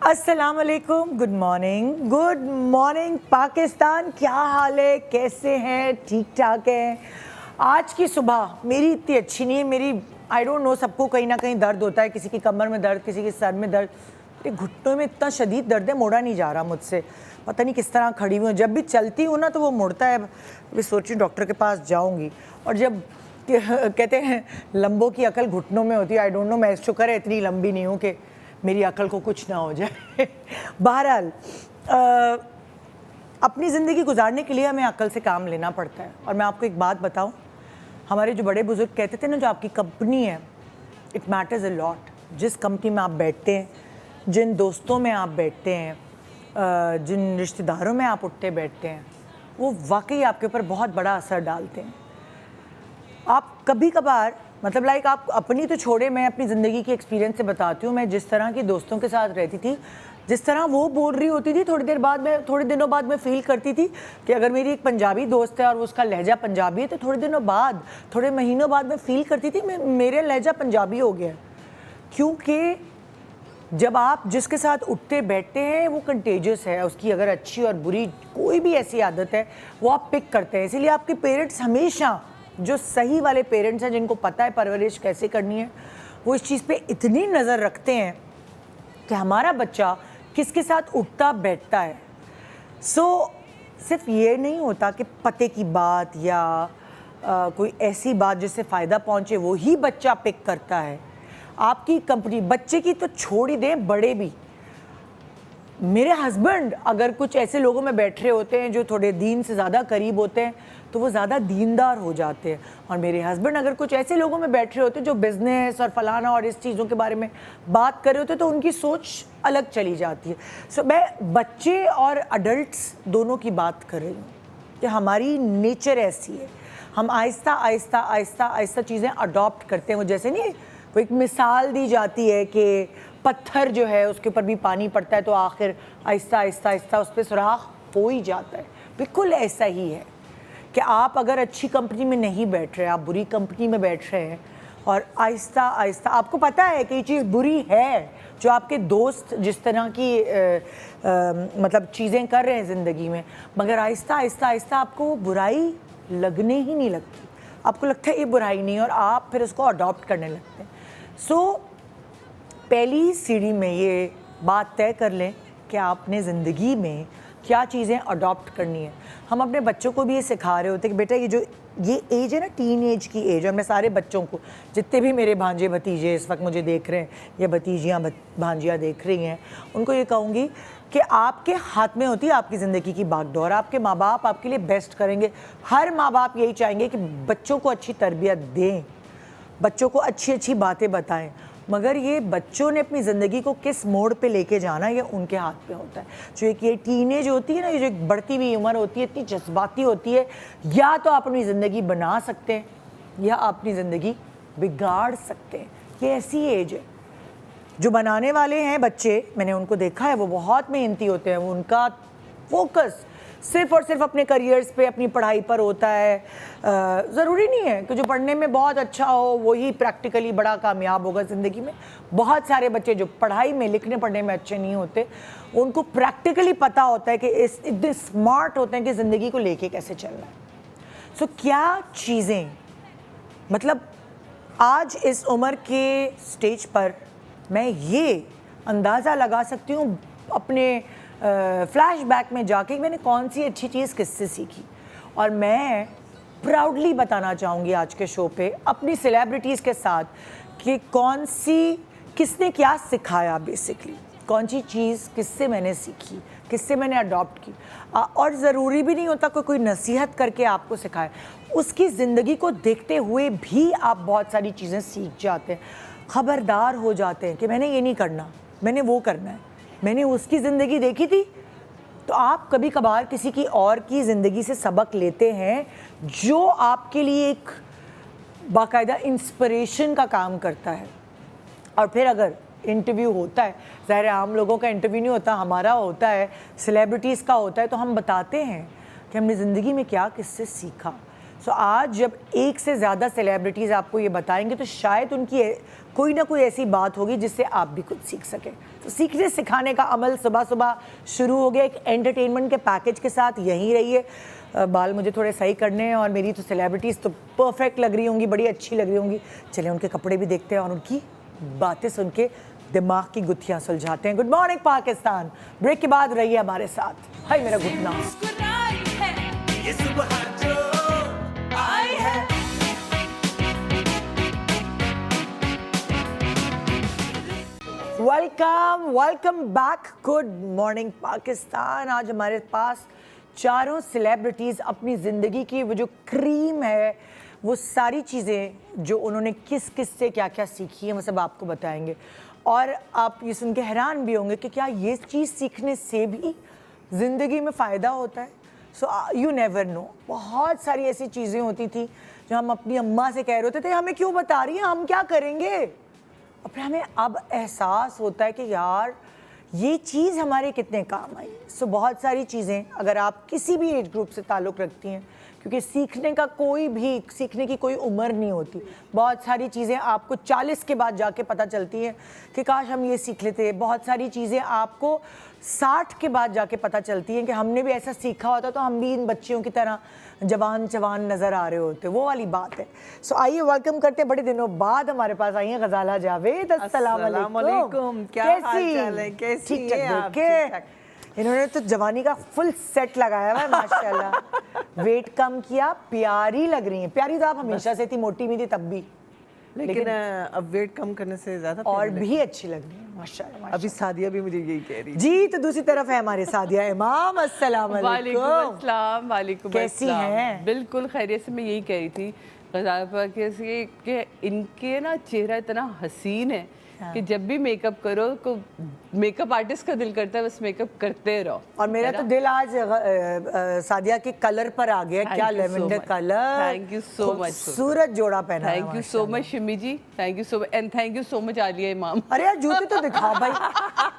السلام علیکم. Good morning Pakistan. کیا حال ہے؟ کیسے ہیں؟ ٹھیک ٹھاک ہیں؟ آج کی صبح میری اتنی اچھی نہیں ہے. میری آئی ڈونٹ نو, سب کو کہیں نہ کہیں درد ہوتا ہے. کسی کی کمر میں درد, کسی کے سر میں درد. میرے گھٹنوں میں اتنا شدید درد ہے, موڑا نہیں جا رہا مجھ سے. پتہ نہیں کس طرح کھڑی ہوئی ہوں. جب بھی چلتی ہوں نا تو وہ مڑتا ہے. ابھی سوچ رہی ڈاکٹر کے پاس جاؤں گی. اور جب کہتے ہیں لمبوں کی عقل گھٹنوں میں ہوتی ہے, آئی ڈونٹ نو, میں شکر ہے اتنی لمبی نہیں ہوں کہ میری عقل کو کچھ نہ ہو جائے. بہرحال اپنی زندگی گزارنے کے لیے ہمیں عقل سے کام لینا پڑتا ہے. اور میں آپ کو ایک بات بتاؤں, ہمارے جو بڑے بزرگ کہتے تھے نا, جو آپ کی کمپنی ہے اٹ میٹرز اے لاٹ. جس کمپنی میں آپ بیٹھتے ہیں, جن دوستوں میں آپ بیٹھتے ہیں, جن رشتہ داروں میں آپ اٹھتے بیٹھتے ہیں, وہ واقعی آپ کے اوپر بہت بڑا اثر ڈالتے ہیں. آپ کبھی کبھار مطلب لائک آپ اپنی تو چھوڑے, میں اپنی زندگی کے ایکسپیرینس سے بتاتی ہوں. میں جس طرح کی دوستوں کے ساتھ رہتی تھی, جس طرح وہ بول رہی ہوتی تھی, تھوڑے دنوں بعد میں فیل کرتی تھی کہ اگر میری ایک پنجابی دوست ہے اور اس کا لہجہ پنجابی ہے, تو تھوڑے مہینوں بعد میں فیل کرتی تھی میرے لہجہ پنجابی ہو گیا. کیونکہ جب آپ جس کے ساتھ اٹھتے بیٹھتے ہیں وہ کنٹیجس ہے. اس کی اگر اچھی اور بری کوئی بھی ایسی عادت ہے وہ آپ پک کرتے ہیں. اسی لیے آپ کے پیرنٹس ہمیشہ, جو صحیح والے پیرنٹس ہیں جن کو پتہ ہے پرورش کیسے کرنی ہے, وہ اس چیز پہ اتنی نظر رکھتے ہیں کہ ہمارا بچہ کس کے ساتھ اٹھتا بیٹھتا ہے. صرف یہ نہیں ہوتا کہ پتے کی بات یا کوئی ایسی بات جس سے فائدہ پہنچے وہی بچہ پک کرتا ہے. آپ کی کمپنی, بچے کی تو چھوڑ ہی دیں, بڑے بھی. میرے ہسبینڈ اگر کچھ ایسے لوگوں میں بیٹھ رہے ہوتے ہیں جو تھوڑے دین سے زیادہ قریب ہوتے ہیں تو وہ زیادہ دیندار ہو جاتے ہیں. اور میرے ہسبینڈ اگر کچھ ایسے لوگوں میں بیٹھ رہے ہوتے ہیں جو بزنس اور فلانا اور اس چیزوں کے بارے میں بات کر رہے ہوتے ہیں تو ان کی سوچ الگ چلی جاتی ہے. میں بچے اور اڈلٹس دونوں کی بات کر رہی ہوں کہ ہماری نیچر ایسی ہے. ہم آہستہ آہستہ آہستہ آہستہ چیزیں اڈاپٹ کرتے ہیں. وہ جیسے نہیں, وہ ایک مثال دی جاتی ہے کہ پتھر جو ہے اس کے اوپر بھی پانی پڑتا ہے تو آخر آہستہ آہستہ آہستہ اس پہ سوراخ ہو ہی جاتا ہے. بالکل ایسا ہی ہے کہ آپ اگر اچھی کمپنی میں نہیں بیٹھ رہے, آپ بری کمپنی میں بیٹھ رہے ہیں, اور آہستہ آہستہ آپ کو پتہ ہے کہ یہ چیز بری ہے, جو آپ کے دوست جس طرح کی مطلب چیزیں کر رہے ہیں زندگی میں, مگر آہستہ آہستہ آہستہ آپ کو وہ برائی لگنے ہی نہیں لگتی. آپ کو لگتا ہے یہ برائی نہیں, اور آپ پھر اس کو اڈاپٹ کرنے لگتے ہیں. پہلی سیڑھی میں یہ بات طے کر لیں کہ آپ نے زندگی میں کیا چیزیں اڈاپٹ کرنی ہے. ہم اپنے بچوں کو بھی یہ سکھا رہے ہوتے ہیں کہ بیٹا یہ ایج ہے نا, ٹین ایج کی ایج, اور میں سارے بچوں کو, جتنے بھی میرے بھانجے بھتیجے اس وقت مجھے دیکھ رہے ہیں یا بھتیجیاں بھانجیاں دیکھ رہی ہیں, ان کو یہ کہوں گی کہ آپ کے ہاتھ میں ہوتی ہے آپ کی زندگی کی باغ ڈور. آپ کے ماں باپ آپ کے لیے بیسٹ کریں گے. ہر ماں باپ یہی چاہیں گے کہ بچوں کو اچھی تربیت دیں, بچوں کو اچھی اچھی باتیں بتائیں, مگر یہ بچوں نے اپنی زندگی کو کس موڑ پہ لے کے جانا یہ ان کے ہاتھ پہ ہوتا ہے. جو ایک یہ ٹین ایج ہوتی ہے نا, یہ جو ایک بڑھتی ہوئی عمر ہوتی ہے, اتنی جذباتی ہوتی ہے, یا تو آپ اپنی زندگی بنا سکتے ہیں یا آپ اپنی زندگی بگاڑ سکتے ہیں. یہ ایسی ایج ہے. جو بنانے والے ہیں بچے, میں نے ان کو دیکھا ہے, وہ بہت محنتی ہوتے ہیں. وہ ان کا فوکس صرف اور صرف اپنے کریئرز پہ, اپنی پڑھائی پر ہوتا ہے. ضروری نہیں ہے کہ جو پڑھنے میں بہت اچھا ہو وہی پریکٹیکلی بڑا کامیاب ہوگا زندگی میں. بہت سارے بچے جو پڑھائی میں, لکھنے پڑھنے میں اچھے نہیں ہوتے, ان کو پریکٹیکلی پتہ ہوتا ہے کہ اتنے اسمارٹ ہوتے ہیں کہ زندگی کو لے کے کیسے چلنا ہے. کیا چیزیں مطلب آج اس عمر کے سٹیج پر میں یہ اندازہ لگا سکتی ہوں اپنے فلیش بیک میں جا کے, میں نے کون سی اچھی چیز کس سے سیکھی. اور میں پراؤڈلی بتانا چاہوں گی آج کے شو پہ اپنی سیلیبریٹیز کے ساتھ کہ کس نے کیا سکھایا, بیسکلی کون سی چیز کس سے میں نے سیکھی, کس سے میں نے اڈاپٹ کی. اور ضروری بھی نہیں ہوتا کوئی نصیحت کر کے آپ کو سکھائے, اس کی زندگی کو دیکھتے ہوئے بھی آپ بہت ساری چیزیں سیکھ جاتے ہیں, خبردار ہو جاتے ہیں کہ میں نے یہ نہیں کرنا, میں نے وہ کرنا ہے. میں نے اس کی زندگی دیکھی تھی, تو آپ کبھی کبھار کسی کی اور کی زندگی سے سبق لیتے ہیں جو آپ کے لیے ایک باقاعدہ انسپریشن کا کام کرتا ہے. اور پھر اگر انٹرویو ہوتا ہے, ظاہر عام لوگوں کا انٹرویو نہیں ہوتا, ہمارا ہوتا ہے, سیلیبریٹیز کا ہوتا ہے, تو ہم بتاتے ہیں کہ ہم نے زندگی میں کیا کس سے سیکھا. سو آج جب ایک سے زیادہ سیلیبریٹیز آپ کو یہ بتائیں گے تو شاید ان کی کوئی نہ کوئی ایسی بات ہوگی جس سے آپ بھی کچھ سیکھ سکیں. تو سیکھنے سکھانے کا عمل صبح صبح شروع ہو گیا ایک انٹرٹینمنٹ کے پیکیج کے ساتھ. یہیں رہیے. بال مجھے تھوڑے صحیح کرنے ہیں اور میری تو سیلیبریٹیز تو پرفیکٹ لگ رہی ہوں گی, بڑی اچھی لگ رہی ہوں گی. چلیں ان کے کپڑے بھی دیکھتے ہیں اور ان کی باتیں سن کے دماغ کی گتھیاں سلجھاتے ہیں. Good morning Pakistan. بریک کے بعد رہیے ہمارے ساتھ. ہائی میرا گھٹنا. Welcome back. Good morning Pakistan. آج ہمارے پاس چاروں سیلیبریٹیز اپنی زندگی کی وہ جو کریم ہے, وہ ساری چیزیں جو انہوں نے کس کس سے کیا کیا سیکھی ہیں وہ سب آپ کو بتائیں گے. اور آپ یہ سن کے حیران بھی ہوں گے کہ کیا یہ چیز سیکھنے سے بھی زندگی میں فائدہ ہوتا ہے. So you never know. بہت ساری ایسی چیزیں ہوتی تھیں جو ہم اپنی اماں سے کہہ رہے ہوتے تھے ہمیں کیوں بتا رہی ہیں, ہم کیا کریں گے. اور پھر ہمیں اب احساس ہوتا ہے کہ یار یہ چیز ہمارے کتنے کام آئی. سو بہت ساری چیزیں اگر آپ کسی بھی ایج گروپ سے تعلق رکھتی ہیں, کیونکہ سیکھنے کی کوئی عمر نہیں ہوتی. بہت ساری چیزیں آپ کو 40 کے بعد جا کے پتہ چلتی ہیں کہ کاش ہم یہ سیکھ لیتے. بہت ساری چیزیں آپ کو 60 کے بعد جا کے پتہ چلتی ہیں کہ ہم نے بھی ایسا سیکھا ہوتا تو ہم بھی ان بچیوں کی طرح جوان نظر آ رہے ہوتے. وہ والی بات ہے. سو آئیے ویلکم کرتے. بڑے دنوں بعد ہمارے پاس آئی ہیں غزالہ جاوید. السلام علیکم. کیا حال چال ہے, کیسی ہیں آپ؟ انہوں نے تو جوانی کا فل سیٹ لگایا ہوا ہے ماشاءاللہ. ویٹ کم کیا, پیاری لگ رہی ہیں. پیاری تو آپ ہمیشہ سے تھی, موٹی بھی تھی تب بھی, لیکن اب ویٹ کم کرنے سے زیادہ اور بھی اچھی لگ رہی ہیں ماشاءاللہ. ابھی سعدیہ بھی مجھے یہی کہہ رہی جی. تو دوسری طرف ہے ہمارے سعدیہ امام. السلام علیکم. وعلیکم السلام. وعلیکم کیسی ہیں؟ بالکل خیریت سے. میں یہی کہہ رہی تھی غزالہ پاک کہ ان کے نا چہرہ اتنا حسین ہے کہ جب بھی میک اپ کرو تو میک اپ آرٹسٹ کا دل کرتا ہے بس میک اپ کرتے رہو. اور میرا تو دل آج سعدیہ کے کلر پر آ گیا. کیا lavender colour. Thank you so much. سورج جوڑا پہنا. Thank you so much Shami ji. Thank you so much and thank you so much Alia Imam. ارے یار جوتے تو دکھاؤ بھائی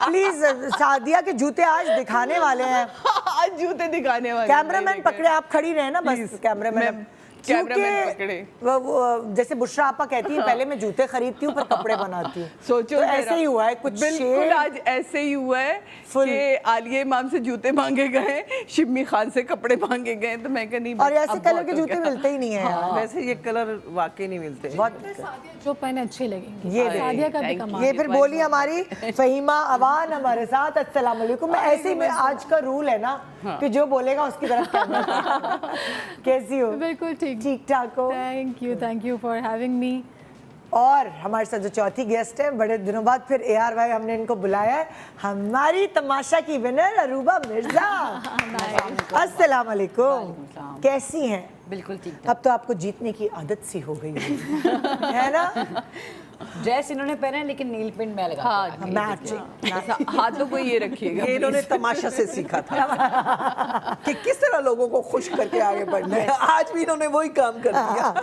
پلیز. سعدیہ کے جوتے آج دکھانے والے ہیں. آج جوتے دکھانے والے. کیمرہ مین پکڑے, آپ کھڑی رہے نا بس. کیمرہ مین جیسے بشرا آپا کہتی ہیں پہلے میں جوتے خریدتی ہوں پر کپڑے بناتی ہوں. سوچو ایسے ہی ہوا ہے کچھ. بالکل آج ایسے ہی ہوا ہے کہ عالیہ امام سے جوتے مانگے گئے, شمی خان سے کپڑے مانگے گئے. تو میں کہ نہیں, اور ایسے کلر کے جوتے ملتے ہی نہیں ہیں. ویسے یہ کلر واقعی نہیں ملتے. جو پہنے اچھے لگیں گے. یہ پھر بولی ہماری فہیمہ اوان ہمارے ساتھ. السلام علیکم. ایسے ہی آج کا رول ہے نا کہ جو بولے گا اس کی طرف کیمرہ. کیسی ہو؟ بالکل ٹھیک ٹھاک ہو. Thank you for having me. اور ہمارے ساتھ جو چوتھی گیسٹ ہے, بڑے دنوں بعد پھر اے آر وائی ہم نے ان کو بلایا ہے, ہماری تماشا کی ونر اروبہ مرزا. السلام علیکم. کیسی ہیں؟ بالکل ٹھیک. اب تو آپ کو جیتنے کی عادت سی ہو گئی ہے نا. ڈریس انہوں نے پہنا ہے لیکن نیل پینٹ میں لگا. ہاتھوں کو یہ رکھیے گا. یہ انہوں نے تماشا سے سیکھا تھا کہ کس طرح لوگوں کو خوش کر کے آگے بڑھنا ہے. آج بھی انہوں نے وہی کام کر دیا.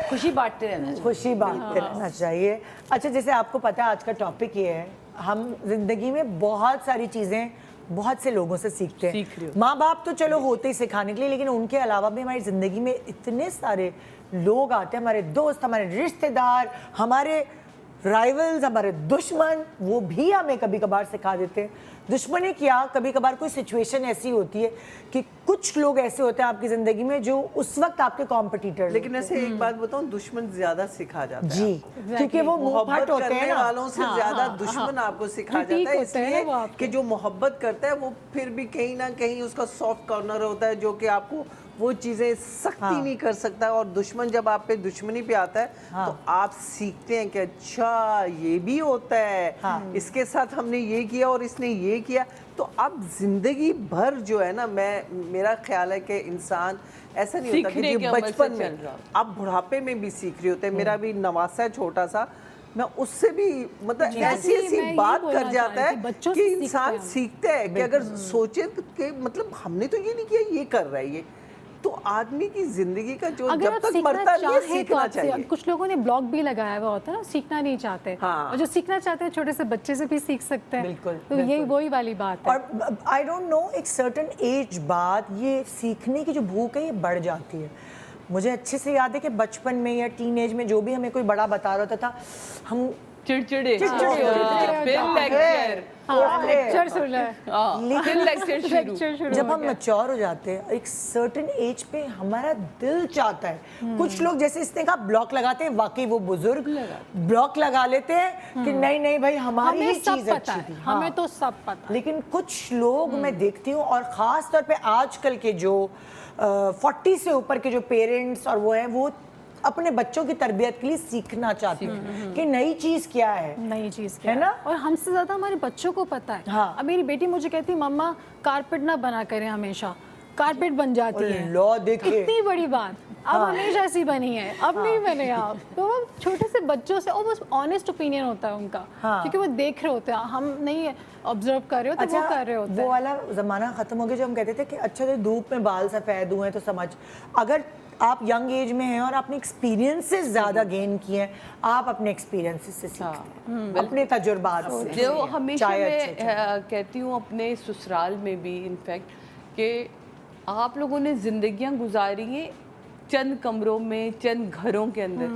خوشی بانٹتے رہنا چاہیے. خوشی بانٹتے رہنا چاہیے. اچھا جیسے آپ کو پتا ہے آج کا ٹاپک یہ ہے, ہم زندگی میں بہت ساری چیزیں بہت سے لوگوں سے سیکھتے ہیں. ماں باپ تو چلو ہوتے ہی سکھانے کے لیے, لیکن ان کے علاوہ بھی ہماری زندگی میں اتنے سارے لوگ آتے ہیں, ہمارے دوست, ہمارے رشتہ دار, ہمارے رائیولز, ہمارے دشمن, وہ بھی ہمیں کبھی کبھار سکھا دیتے ہیں. دشمنی کیا, کبھی کبھار کوئی سچویشن ایسی ہوتی ہے کہ کچھ لوگ ایسے ہوتے ہیں آپ کی زندگی میں جو اس وقت آپ کے کمپٹیٹر. لیکن ایسے ایک بات بتاؤں, دشمن زیادہ سکھا جاتا ہے. جی, کیونکہ وہ محبت کرنے والوں سے زیادہ دشمن آپ کو سکھا جاتا ہے, اس لیے کہ جو محبت کرتا ہے وہ پھر بھی کہیں نہ کہیں اس کا سافٹ کارنر ہوتا ہے جو کہ آپ کو وہ چیزیں سختی نہیں کر سکتا. اور دشمن جب آپ پہ دشمنی پہ آتا ہے تو آپ سیکھتے ہیں کہ اچھا یہ بھی ہوتا ہے, اس کے ساتھ ہم نے یہ کیا اور اس نے یہ کیا. تو اب زندگی بھر جو ہے نا, میرا خیال ہے کہ انسان ایسا نہیں ہوتا کہ جو بچپن میں, اب بڑھاپے میں بھی سیکھ رہے ہوتے ہیں. میرا بھی نواسا ہے چھوٹا سا, میں اس سے بھی مطلب ایسی بات کر جاتا ہے کہ انسان سیکھتا ہے کہ اگر سوچے کہ مطلب ہم نے تو یہ نہیں کیا, یہ کر رہا ہے یہ. تو آدمی کی زندگی کا جو جب تک مرتا نہیں سیکھنا چاہیے. کچھ لوگوں نے بلاگ بھی لگایا ہوا ہوتا ہے, سیکھنا نہیں چاہتے, اور جو سیکھنا چاہتے ہیں چھوٹے سے بچے سے بھی سیکھ سکتے ہیں. بالکل. تو یہی وہی والی بات ہے. اور آئی ڈونٹ نو ایک سرٹن ایج بعد یہ سیکھنے کی جو بھوک ہے یہ بڑھ جاتی ہے. مجھے اچھے سے یاد ہے کہ بچپن میں یا ٹین ایج میں جو بھی ہمیں کوئی بڑا بتا رہا ہوتا تھا ہم چڑچڑے جب ہم میچور ہو جاتے ہیں ایک سرٹن ایج پہ ہمارا دل چاہتا ہے کچھ لوگ جیسے اس نے کہا بلاک لگاتے ہیں واقعی وہ بزرگ بلاک لگا لیتے ہیں کہ نہیں نہیں بھائی ہماری ہی چیز اچھی تھی ہمیں تو سب پتا لیکن کچھ لوگ میں دیکھتی ہوں اور خاص طور پہ آج کل کے جو 40 سے اوپر کے جو پیرنٹس اور وہ ہیں وہ اپنے بچوں کی تربیت کے لیے سیکھنا چاہتی ہیں کہ نئی چیز کیا ہے نئی چیز کیا ہے نا اور ہم سے زیادہ ہمارے بچوں کو پتا ہے اب میری بیٹی مجھے کہتی مما کارپیٹ نہ بنا کریں ہمیشہ کارپیٹ بن جاتی ہے اتنی بڑی بات اب ہمیشہ ایسی بنی ہے اب نہیں بنے آپ تو وہ چھوٹے سے بچوں سے بس آنیسٹ اوپینین ہوتا ہے ان کا کیونکہ وہ دیکھ رہے ہوتے ہیں ہم نہیں آبزرو کر رہے ہوتے وہ کر رہے ہوتے ہیں وہ والا زمانہ ختم ہو گیا جو ہم کہتے تھے کہ اچھا تو دھوپ میں بال سفید ہوئے تو سمجھ اگر آپ ینگ ایج میں ہیں اور آپ نے ایکسپیرینسز زیادہ گین کیے ہیں آپ اپنے ایکسپیرینسز سے سیکھتے ہیں اپنے تجربات سے جو ہمیشہ میں کہتی ہوں اپنے سسرال میں بھی انفیکٹ کہ آپ لوگوں نے زندگیاں گزاری ہیں چند کمروں میں چند گھروں کے اندر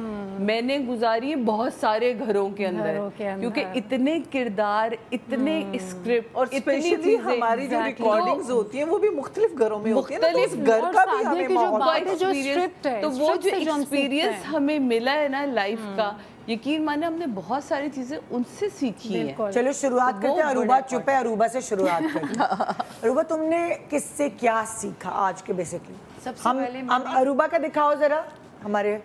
میں نے گزاری ہے بہت سارے گھروں کے اندر کیونکہ اتنے کردار اتنے اسکرپٹ اور اسپیشلی ہماری جو ریکارڈنگز ہوتی ہیں وہ بھی مختلف گھروں میں ہوتی ہیں مختلف گھر کا بھی ہمیں ماحول تو وہ جو ایکسپیرینس ہمیں ملا ہے نا لائف کا یقین مانے ہم نے بہت ساری چیزیں ان سے سیکھی ہیں چلو شروعات کرتے ہیں عروبہ چپ ہے عروبہ سے شروعات کرتے ہیں عروبہ تم نے کس سے کیا سیکھا آج کے بیسکلی ہم عروبہ کا دکھاؤ ذرا ہمارے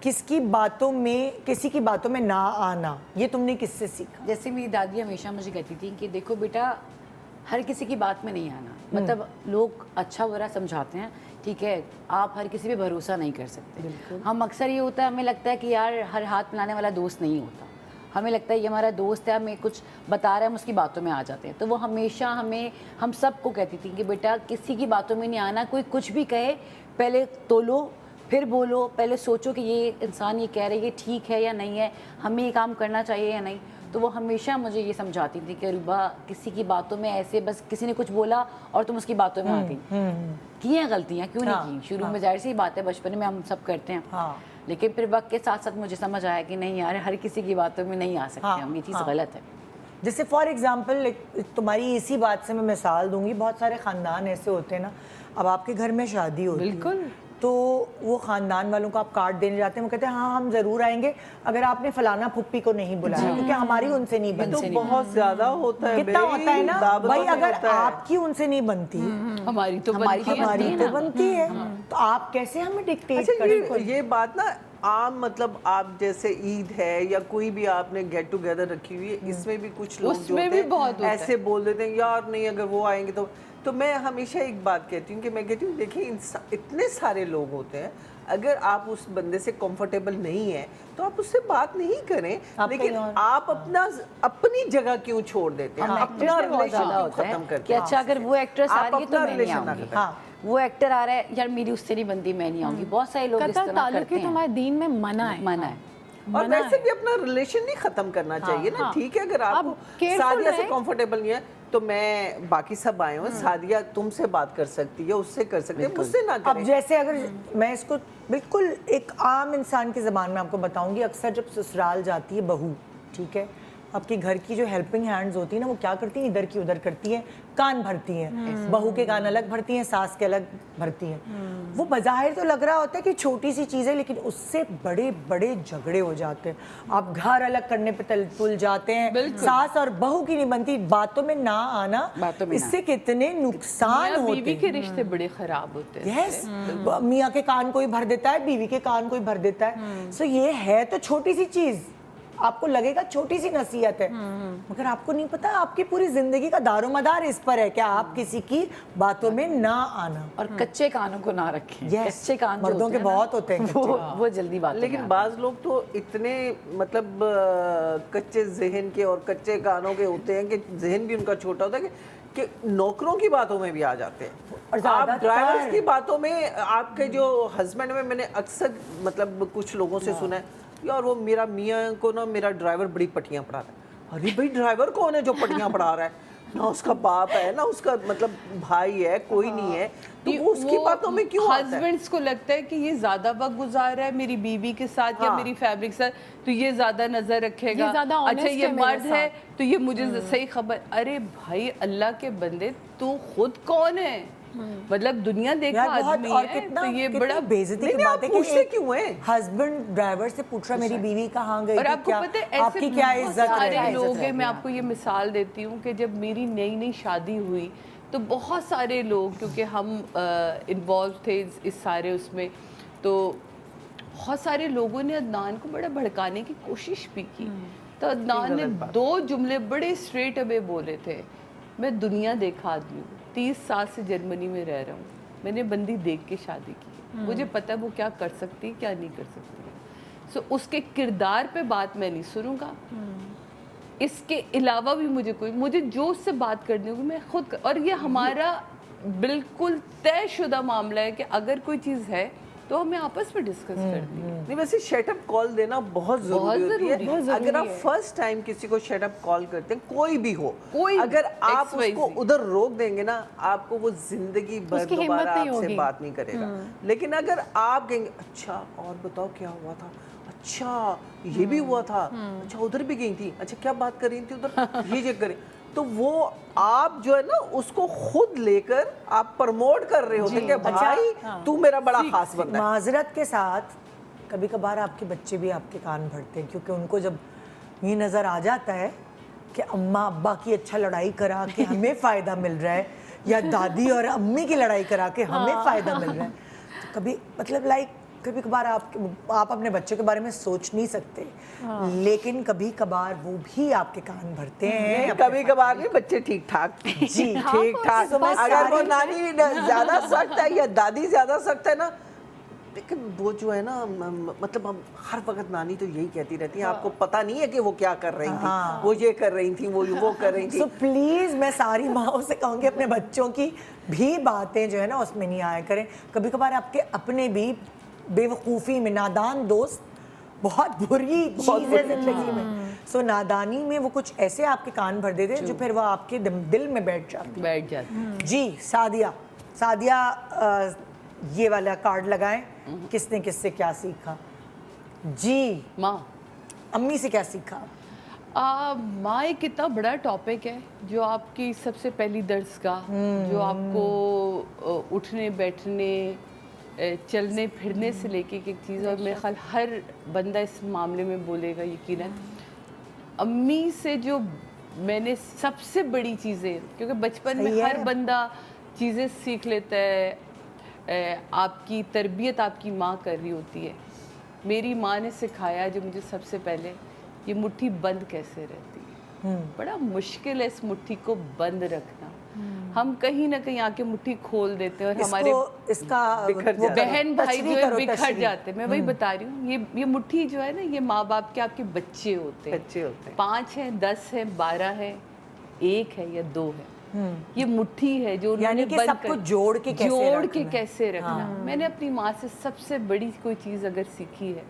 کسی کی باتوں میں نہ آنا یہ تم نے کس سے سیکھا جیسے میری دادی ہمیشہ مجھے کہتی تھی کہ دیکھو بیٹا ہر کسی کی بات میں نہیں آنا مطلب لوگ اچھا برا سمجھاتے ہیں ٹھیک ہے آپ ہر کسی پہ بھروسہ نہیں کر سکتے ہم اکثر یہ ہوتا ہے ہمیں لگتا ہے کہ یار ہر ہاتھ ملانے والا دوست نہیں ہوتا ہمیں لگتا ہے یہ ہمارا دوست ہے ہمیں کچھ بتا رہا ہے ہم اس کی باتوں میں آ جاتے ہیں تو وہ ہمیشہ ہم سب کو کہتی تھی کہ بیٹا کسی کی باتوں میں نہیں آنا کوئی کچھ بھی کہے پہلے تولو پھر بولو پہلے سوچو کہ یہ انسان یہ کہہ رہے یہ ٹھیک ہے یا نہیں ہے ہمیں یہ کام کرنا چاہیے یا نہیں تو وہ ہمیشہ مجھے یہ سمجھاتی تھی کہ عروبہ کسی کی باتوں میں ایسے بس کسی نے کچھ بولا اور تم اس کی باتوں میں آ گئی کی ہیں غلطیاں کیوں نہیں کی شروع میں ظاہر سی بات ہے بچپن میں ہم سب کرتے ہیں لیکن پھر وقت کے ساتھ ساتھ مجھے سمجھ آیا کہ نہیں یار ہر کسی کی باتوں میں نہیں آ سکتے ہم یہ چیز غلط ہے جیسے فار ایگزامپل تمہاری اسی بات سے میں مثال دوں گی بہت سارے خاندان ایسے ہوتے ہیں نا اب آپ کے گھر میں شادی ہوتی ہے بالکل تو وہ خاندان والوں کو آپ کارڈ دینے جاتے ہیں وہ کہتے ہیں ہاں ہم ضرور آئیں گے اگر آپ نے فلانا پھپھی کو نہیں بلایا کیونکہ ہماری ان سے نہیں بنتی بہت زیادہ ہوتا ہے کتنا ہوتا ہے نا بھائی اگر آپ کی ان سے نہیں بنتی ہماری تو بنتی ہے تو آپ کیسے ہمیں ڈکٹیٹ کریں یہ بات نا عام مطلب آپ جیسے عید ہے یا کوئی بھی آپ نے گیٹ ٹوگیدر رکھی ہوئی ہے اس میں بھی کچھ لوگ جو ہوتے ہیں ایسے بول دیتے ہیں یار نہیں اگر وہ آئیں گے تو میں ہمیشہ ایک بات کہتی ہوں کہ میں کہتی ہوں دیکھیں اتنے سارے لوگ ہوتے ہیں اگر آپ اس بندے سے کمفرٹیبل نہیں ہیں تو آپ اس سے بات نہیں کریں لیکن آپ اپنی جگہ کیوں چھوڑ دیتے ہیں اپنا ریلیشن ختم کرتے ہیں اچھا اگر وہ ایکٹریس آ رہی ہے تو میں نہیں آؤں گی وہ ایکٹر آ رہا ہے یار میری اس سے نہیں بنتی میں نہیں آؤں گی بہت سارے لوگ اس طرح کرتے ہیں ہمارے دین میں منع ہے اور ویسے بھی اپنا ریلیشن نہیں ختم کرنا چاہیے نا ٹھیک ہے اگر آپ کو سادیہ سے کمفرٹیبل نہیں ہے تو میں باقی سب آئے ہوں سادیہ تم سے بات کر سکتی ہے اس سے کر سکتی ہے مجھ سے نہ کریں اب جیسے اگر میں اس کو بالکل ایک عام انسان کی زبان میں آپ کو بتاؤں گی اکثر جب سسرال جاتی ہے بہو ٹھیک ہے آپ کے گھر کی جو ہیلپنگ ہینڈز ہوتی ہیں نا وہ کیا کرتی ہیں ادھر کی ادھر کرتی ہیں کان بھرتی ہیں بہو کے کان الگ بھرتی ہیں ساس کے الگ بھرتی ہیں وہ بظاہر تو لگ رہا ہوتا ہے کہ چھوٹی سی چیز ہے لیکن اس سے بڑے بڑے جھگڑے ہو جاتے ہیں آپ گھر الگ کرنے پہ تل جاتے ہیں ساس اور بہو کی نہیں بنتی باتوں میں نہ آنا اس سے کتنے نقصان ہوتے ہیں بیوی کے رشتے بڑے خراب ہوتے ہیں یس میاں کے کان کوئی بھر دیتا ہے بیوی کے کان کوئی بھر دیتا ہے سو یہ ہے تو چھوٹی سی چیز آپ کو لگے گا چھوٹی سی نصیحت ہے مگر آپ کو نہیں پتا آپ کی پوری زندگی کا دار و مدار اس پر ہے کہ آپ کسی کی باتوں میں نہ آنا اور کچے کانوں کو نہ رکھیں کچے کان مردوں کے بہت ہوتے ہیں وہ جلدی بات لیکن بعض لوگ تو اتنے مطلب کچے ذہن کے اور کچے کانوں کے ہوتے ہیں کہ ذہن بھی ان کا چھوٹا ہوتا ہے کہ نوکروں کی باتوں میں بھی آ جاتے ہیں آپ ڈرائیورز کی باتوں میں آپ کے جو ہسبینڈ میں نے اکثر مطلب کچھ لوگوں سے سنا ہے یار وہ میرا میاں کو نا میرا ڈرائیور بڑی پٹیاں پڑھا رہا ہے ارے بھائی ڈرائیور کون ہے جو پٹیاں پڑھا رہا ہے نہ اس کا باپ ہے نہ اس کا مطلب بھائی ہے, کوئی نہیں ہے, تو وہ اس کی باتوں میں کیوں آتا ہے؟ ہسبینڈس کو لگتا ہے کہ یہ زیادہ وقت گزار رہا ہے میری بیوی کے ساتھ یا میری فیملی کے ساتھ, تو یہ زیادہ نظر رکھے گا, اچھا یہ مرد ہے تو یہ مجھے صحیح خبر. ارے بھائی اللہ کے بندے, تو خود کون ہے؟ مطلب دنیا دیکھا آدمی ہے, تو یہ بڑا بےعزتی کی بات ہے کہ کیوں ہے ہسبینڈ ڈرائیور سے پوچھ رہا میری بیوی کہاں گئی, اور آپ کو پتہ ہے آپ کی کیا عزت ہے. سارے لوگ ہیں, میں آپ کو یہ مثال دیتی ہوں کہ جب میری نئی شادی ہوئی تو بہت سارے لوگ, کیونکہ ہم انوالو تھے اس سارے اس میں, تو بہت سارے لوگوں نے عدنان کو بڑا بھڑکانے کی کوشش بھی کی. تو عدنان نے 2 جملے بڑے اسٹریٹ اوے بولے تھے, میں دنیا دیکھا آدمی ہوں, 30 سال سے جرمنی میں رہ رہا ہوں, میں نے بندی دیکھ کے شادی کی, مجھے پتہ ہے وہ کیا کر سکتی کیا نہیں کر سکتی. سو اس کے کردار پہ بات میں نہیں سنوں گا, اس کے علاوہ بھی مجھے جو اس سے بات کرنی ہوگی میں خود, اور یہ ہمارا بالکل طے شدہ معاملہ ہے کہ اگر کوئی چیز ہے تو ہمیں آپس میں ڈسکس کرنی ہے. نہیں ویسے شٹ اپ کال دینا بہت ضروری ہوتی ہے. اگر آپ فرسٹ ٹائم کسی کو شٹ اپ کال کرتے ہیں, کوئی بھی ہو, اگر آپ اس کو ادھر روک دیں گے نا, آپ کو وہ زندگی بھر دوبارہ آپ سے بات نہیں کرے گا. لیکن اگر آپ کہیں گے اچھا اور بتاؤ کیا ہوا تھا, اچھا یہ بھی ہوا تھا, اچھا ادھر بھی گئی تھی, اچھا کیا بات کر رہی تھی ادھر, یہ چیک کریں, تو وہ آپ جو ہے نا اس کو خود لے کر آپ پرموٹ کر رہے ہوتے ہیں کہ بھائی تو میرا بڑا خاص بندہ ہے. معذرت کے ساتھ کبھی کبھار آپ کے بچے بھی آپ کے کان بھرتے ہیں, کیونکہ ان کو جب یہ نظر آ جاتا ہے کہ اماں ابا کی اچھا لڑائی کرا کے ہمیں فائدہ مل رہا ہے, یا دادی اور امی کی لڑائی کرا کے ہمیں فائدہ مل رہا ہے, تو کبھی مطلب کبھی کبھار آپ اپنے بچے کے بارے میں سوچ نہیں سکتے, لیکن کبھی کبھار وہ بھی آپ کے کان بھرتے ہیں. کبھی کبھار نہیں, بچے ٹھیک ٹھاک, جی ٹھیک ٹھاک. اگر وہ نانی زیادہ سخت ہے یا دادی زیادہ سخت ہے نا, لیکن وہ جو ہے نا مطلب ہم ہر وقت نانی تو یہی کہتی رہتی ہیں, آپ کو پتہ نہیں ہے کہ وہ کیا کر رہی تھی, وہ یہ کر رہی تھی, وہ کر رہی تھی. سو پلیز میں ساری ماؤں سے کہوں گی اپنے بچوں کی بھی باتیں جو ہے نا اس میں نہیں آیا کریں. کبھی کبھار آپ کے اپنے بھی بے وقوفی میں نادان دوست بہت بری چیز ہے زندگی میں. سو نادانی میں وہ کچھ ایسے آپ کے کان بھر دیتے ہیں جو پھر وہ آپ کے دل میں بیٹھ جاتے. جی سعدیہ یہ والا کارڈ لگائیں, کس نے کس سے کیا سیکھا؟ جی ماں, امی سے کیا سیکھا؟ ماں ایک اتنا بڑا ٹاپک ہے جو آپ کی سب سے پہلی درسگاہ, جو آپ کو اٹھنے بیٹھنے چلنے پھرنے سے لے کے ایک چیز, اور میرے خیال ہر بندہ اس معاملے میں بولے گا یقیناً. امی سے جو میں نے سب سے بڑی چیزیں, کیونکہ بچپن میں ہر بندہ چیزیں سیکھ لیتا ہے, آپ کی تربیت آپ کی ماں کر رہی ہوتی ہے. میری ماں نے سکھایا جو مجھے سب سے پہلے, یہ مٹھی بند کیسے رہتی ہے. بڑا مشکل ہے اس مٹھی کو بند رکھنا, ہم کہیں نہ کہیں آ کے مٹھی کھول دیتے ہیں, اور ہمارے بہن بھائی جو ہے بکھر جاتے ہیں. میں وہی بتا رہی ہوں, یہ مٹھی جو ہے نا, یہ ماں باپ کے آپ کے بچے ہوتے ہیں, 5 ہیں, 10 ہیں, 12 ہیں, 1 ہے یا 2 ہے. یہ مٹھی ہے جو یعنی کہ سب کو جوڑ کے کیسے رکھنا. میں نے اپنی ماں سے سب سے بڑی کوئی چیز اگر سیکھی ہے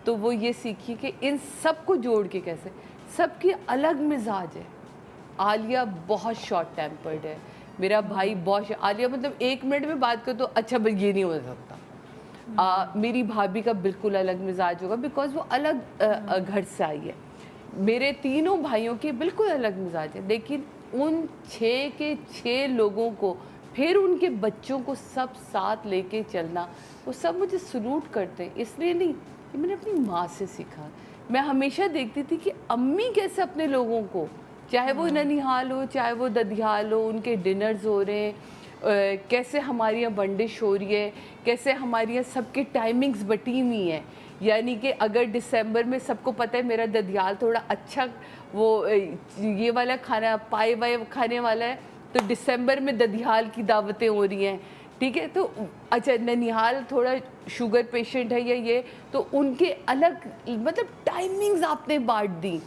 تو وہ یہ سیکھی کہ ان سب کو جوڑ کے کیسے. سب کی الگ مزاج ہے. عالیہ بہت شارٹ ٹیمپرڈ ہے, میرا بھائی بہت, عالیہ مطلب 1 منٹ میں بات کرو تو اچھا بس یہ نہیں ہو سکتا. میری بھابھی کا بالکل الگ مزاج ہوگا, بیکاز وہ الگ گھر سے آئی ہے. میرے تینوں بھائیوں کے بالکل الگ مزاج ہے, لیکن ان 6 کے 6 لوگوں کو پھر ان کے بچوں کو سب ساتھ لے کے چلنا, وہ سب مجھے سلوٹ کرتے ہیں. اس لیے نہیں, یہ میں نے اپنی ماں سے سیکھا. میں ہمیشہ دیکھتی تھی کہ امی کیسے اپنے لوگوں کو, چاہے وہ ننیہال ہو چاہے وہ ددیال ہو, ان کے ڈنرز ہو رہے ہیں, کیسے ہماری یہاں بندش ہو رہی ہے, کیسے ہماری یہاں سب کے ٹائمنگز بٹی ہوئی ہیں. یعنی کہ اگر دسمبر میں سب کو پتہ ہے میرا ددیال تھوڑا اچھا وہ یہ والا کھانا پائے وائے کھانے والا ہے, تو دسمبر میں ددیال کی دعوتیں ہو رہی ہیں, ٹھیک ہے. تو اچھا ننیہال تھوڑا شوگر پیشنٹ ہے یا یہ, تو ان کے الگ مطلب ٹائمنگز آپ نے بانٹ دی.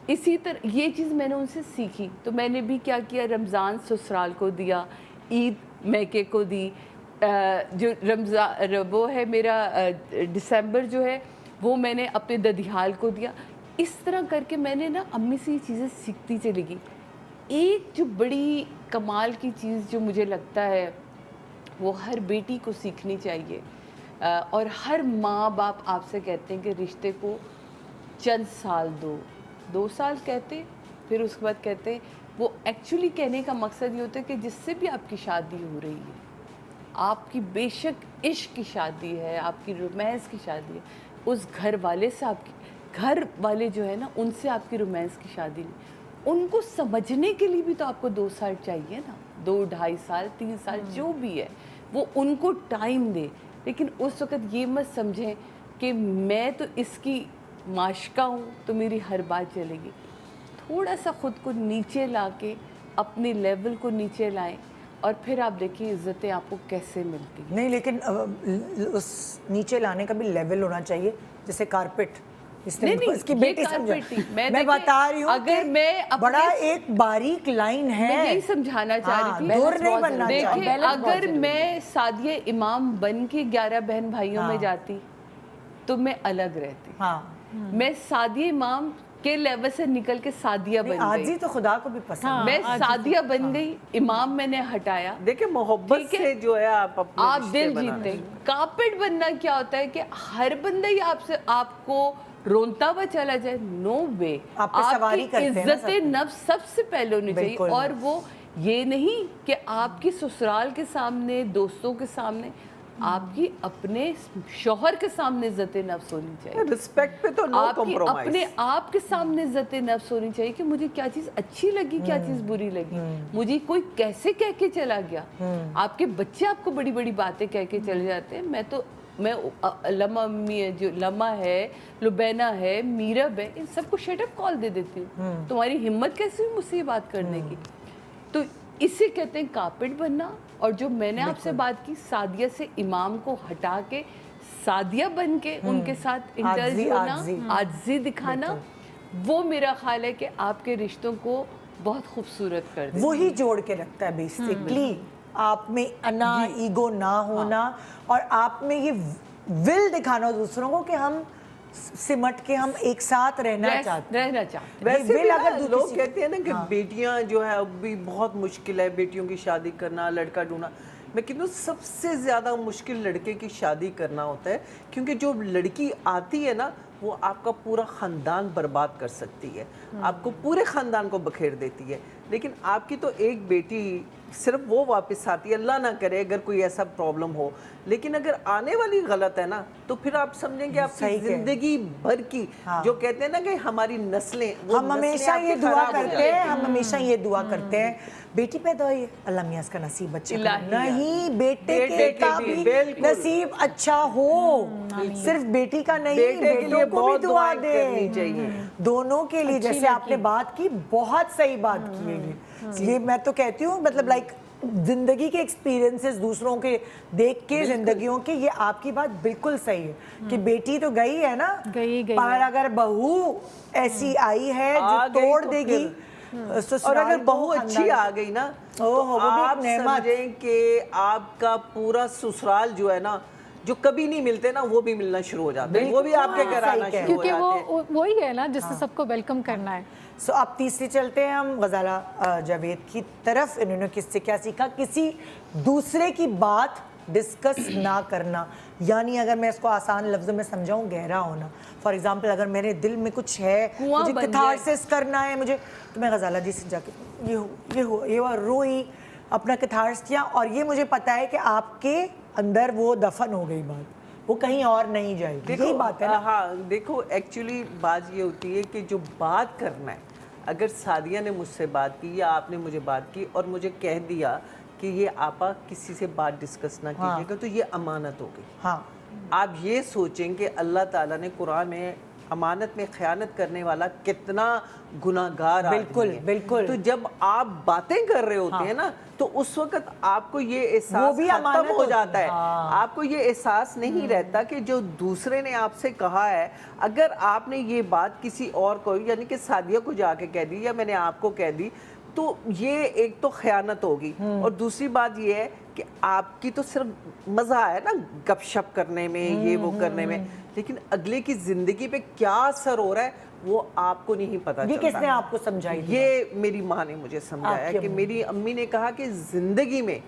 اسی طرح یہ چیز میں نے ان سے سیکھی. تو میں نے بھی کیا کیا, رمضان سسرال کو دیا, عید میکے کو دی, جو رمضان وہ ہے میرا دسمبر جو ہے وہ میں نے اپنے ددیال کو دیا. اس طرح کر کے میں نے نا امی سے یہ چیزیں سیکھتی چلی گئی. ایک جو بڑی کمال کی چیز جو مجھے لگتا ہے وہ ہر بیٹی کو سیکھنی چاہیے، اور ہر ماں باپ آپ سے کہتے ہیں کہ رشتے کو چند سال دو، 2 سال کہتے، پھر اس کے بعد کہتے ہیں، وہ ایکچولی کہنے کا مقصد یہ ہوتا ہے کہ جس سے بھی آپ کی شادی ہو رہی ہے، آپ کی بے شک عشق کی شادی ہے، آپ کی رومانس کی شادی ہے، اس گھر والے سے آپ کی گھر والے جو ہے نا ان سے آپ کی رومانس کی شادی نہیں، ان کو سمجھنے کے لیے بھی تو آپ کو 2 سال چاہیے نا، 2 ڈھائی سال 3 سال جو بھی ہے وہ ان کو ٹائم دے، لیکن اس وقت یہ مت سمجھیں کہ میں تو اس کی معشقہ ہوں تو میری ہر بات چلے گی. تھوڑا سا خود کو نیچے لا کے اپنے لیول کو نیچے لائیں اور پھر آپ دیکھیں عزتیں آپ کو کیسے ملتی ہیں. نہیں لیکن اس نیچے لانے کا بھی لیول ہونا چاہیے، جیسے کارپیٹ اس نے اس کی بیٹی سمجھا. میں بتا رہی ہوں اگر میں بڑا ایک باریک لائن ہے، میں یہی سمجھانا چاہ رہی تھی، دور نہیں بننا چاہیے. دیکھیں اگر میں سعدیہ امام بن کے 11 بہن بھائیوں میں جاتی تو میں الگ رہتی. میں سعدیہ امام کے لیول سے نکل کے سعدیہ بن گئی. عاجزی تو خدا کو بھی پسند. میں سعدیہ بن گئی، امام میں نے ہٹایا. دیکھیں محبت سے جو ہے آپ دل جیتے. کارپیٹ بننا کیا ہوتا ہے کہ ہر بندہ ہی آپ کو رونتا ہوا چلا جائے. نو وے. آپ کی عزت نفس سب سے پہلے ہونی چاہیے، اور وہ یہ نہیں کہ آپ کی سسرال کے سامنے، دوستوں کے سامنے، آپ کی اپنے شوہر کے سامنے عزت نفس ہونی چاہیے. رسپیکٹ پہ تو نو کمپرومائز. اپنے آپ کے سامنے عزت نفس ہونی چاہیے کہ مجھے کیا چیز اچھی لگی، کیا چیز بری لگی، مجھے کوئی کیسے کہہ کے چلا گیا. آپ کے بچے آپ کو بڑی بڑی باتیں کہہ کے چلے جاتے ہیں. میں لما امی ہے، جو لما ہے، لبینہ ہے، میرب ہے، ان سب کو شٹ اپ کال دے دیتی ہوں. تمہاری ہمت کیسی ہوئی مجھ سے یہ بات کرنے کی. تو اسے کہتے ہیں کارپیٹ بننا. اور جو میں نے آپ سے بات کی سعدیہ سے امام کو ہٹا کے سعدیہ بن کے ان کے ساتھ انٹرویو ہونا، عاجزی دکھانا، وہ میرا خیال ہے کہ آپ کے رشتوں کو بہت خوبصورت کر دے. وہی جوڑ کے رکھتا ہے بیسکلی. آپ میں انا ایگو نہ ہونا، اور آپ میں یہ ول دکھانا دوسروں کو کہ ہم سمٹ کے ہم ایک ساتھ رہنا چاہتے ہیں. ویسے بھی لوگ کہتے ہیں نا کہ بیٹیاں جو ہے اب بھی بہت مشکل ہے بیٹیوں کی شادی کرنا، لڑکا ڈھونڈنا. میں کہتا ہوں سب سے زیادہ مشکل لڑکے کی شادی کرنا ہوتا ہے، کیونکہ جو لڑکی آتی ہے نا وہ آپ کا پورا خاندان برباد کر سکتی ہے، آپ کو پورے خاندان کو بکھیر دیتی ہے. لیکن آپ کی تو ایک بیٹی صرف وہ واپس آتی ہے، اللہ نہ کرے اگر کوئی ایسا پرابلم ہو، لیکن اگر آنے والی غلط ہے نا تو پھر آپ سمجھیں کہ آپ کی زندگی بھر کی جو کہتے ہیں نا کہ ہماری نسلیں، ہم ہمیشہ یہ دعا کرتے ہیں، ہم ہمیشہ یہ دعا کرتے ہیں بیٹی پیدا ہوئی اللہ میاں اس کا نصیب اچھا نہیں، بیٹے کا بھی نصیب اچھا ہو. صرف بیٹی کا نہیں، بیٹوں کو بھی دعا دیں دونوں کے لیے. جیسے آپ نے بات کی، بہت صحیح بات کی ہے یہ میں تو کہتی ہوں مطلب لائک زندگی کے ایکسپیرینسز دوسروں کے دیکھ کے زندگیوں کے، یہ آپ کی بات بالکل صحیح ہے کہ بیٹی تو گئی ہے نا، پر اگر بہو ایسی آئی ہے جو توڑ دے گی، اور اگر بہو اچھی آ گئی نا تو آپ سمجھیں کہ آپ کا پورا سسرال جو ہے نا جو کبھی نہیں ملتے نا وہ بھی ملنا شروع ہو جاتے ہیں، وہ بھی آپ کے گھر آنا شروع ہو جاتے ہیں، کیونکہ وہی ہے نا جس سے سب کو ویلکم کرنا ہے. سو اب تیسری چلتے ہیں ہم غزالہ جاوید کی طرف. انہوں نے کس سے کیا سیکھا؟ کسی دوسرے کی بات ڈسکس نہ کرنا. یعنی اگر میں اس کو آسان لفظوں میں سمجھاؤں، گہرا ہونا. فار ایگزامپل اگر میرے دل میں کچھ ہے، مجھے کیتھارسس کرنا ہے مجھے، تو میں غزالہ جی سے جا کے یہ روئی، اپنا کیتھارس کیا، اور یہ مجھے پتا ہے کہ آپ کے اندر وہ دفن ہو گئی بات، وہ کہیں اور نہیں جائے گی. یہی بات ہے. ہاں دیکھو ایکچولی بات یہ ہوتی ہے کہ جو بات کرنا ہے، اگر سعدیہ نے مجھ سے بات کی یا آپ نے مجھے بات کی اور مجھے کہہ دیا کہ یہ آپا کسی سے بات ڈسکس نہ کیجیے گا، تو یہ امانت ہو گئی. آپ یہ سوچیں کہ اللہ تعالیٰ نے قرآن میں امانت میں خیانت کرنے والا کتنا گناہگار آدمی ہے. بالکل. تو جب آپ باتیں کر رہے ہوتے ہیں نا تو اس وقت آپ کو یہ احساس ختم ہو جاتا ہے، آپ کو یہ احساس نہیں رہتا کہ جو دوسرے نے آپ سے کہا ہے، اگر آپ نے یہ بات کسی اور کو یعنی کہ سعدیہ کو جا کے کہہ دی یا میں نے آپ کو کہہ دی، تو یہ ایک تو خیانت ہوگی، اور دوسری بات یہ ہے کہ آپ کی تو صرف مزہ ہے نا گپ شپ کرنے میں، یہ وہ کرنے میں، لیکن اگلے کی زندگی پہ کیا اثر ہو رہا ہے وہ آپ کو نہیں پتا یہ چلتا. کس نے آپ کو سمجھائی تھی؟ یہ میری ماں نے مجھے سمجھایا کہ میری امی نے کہا کہ زندگی میں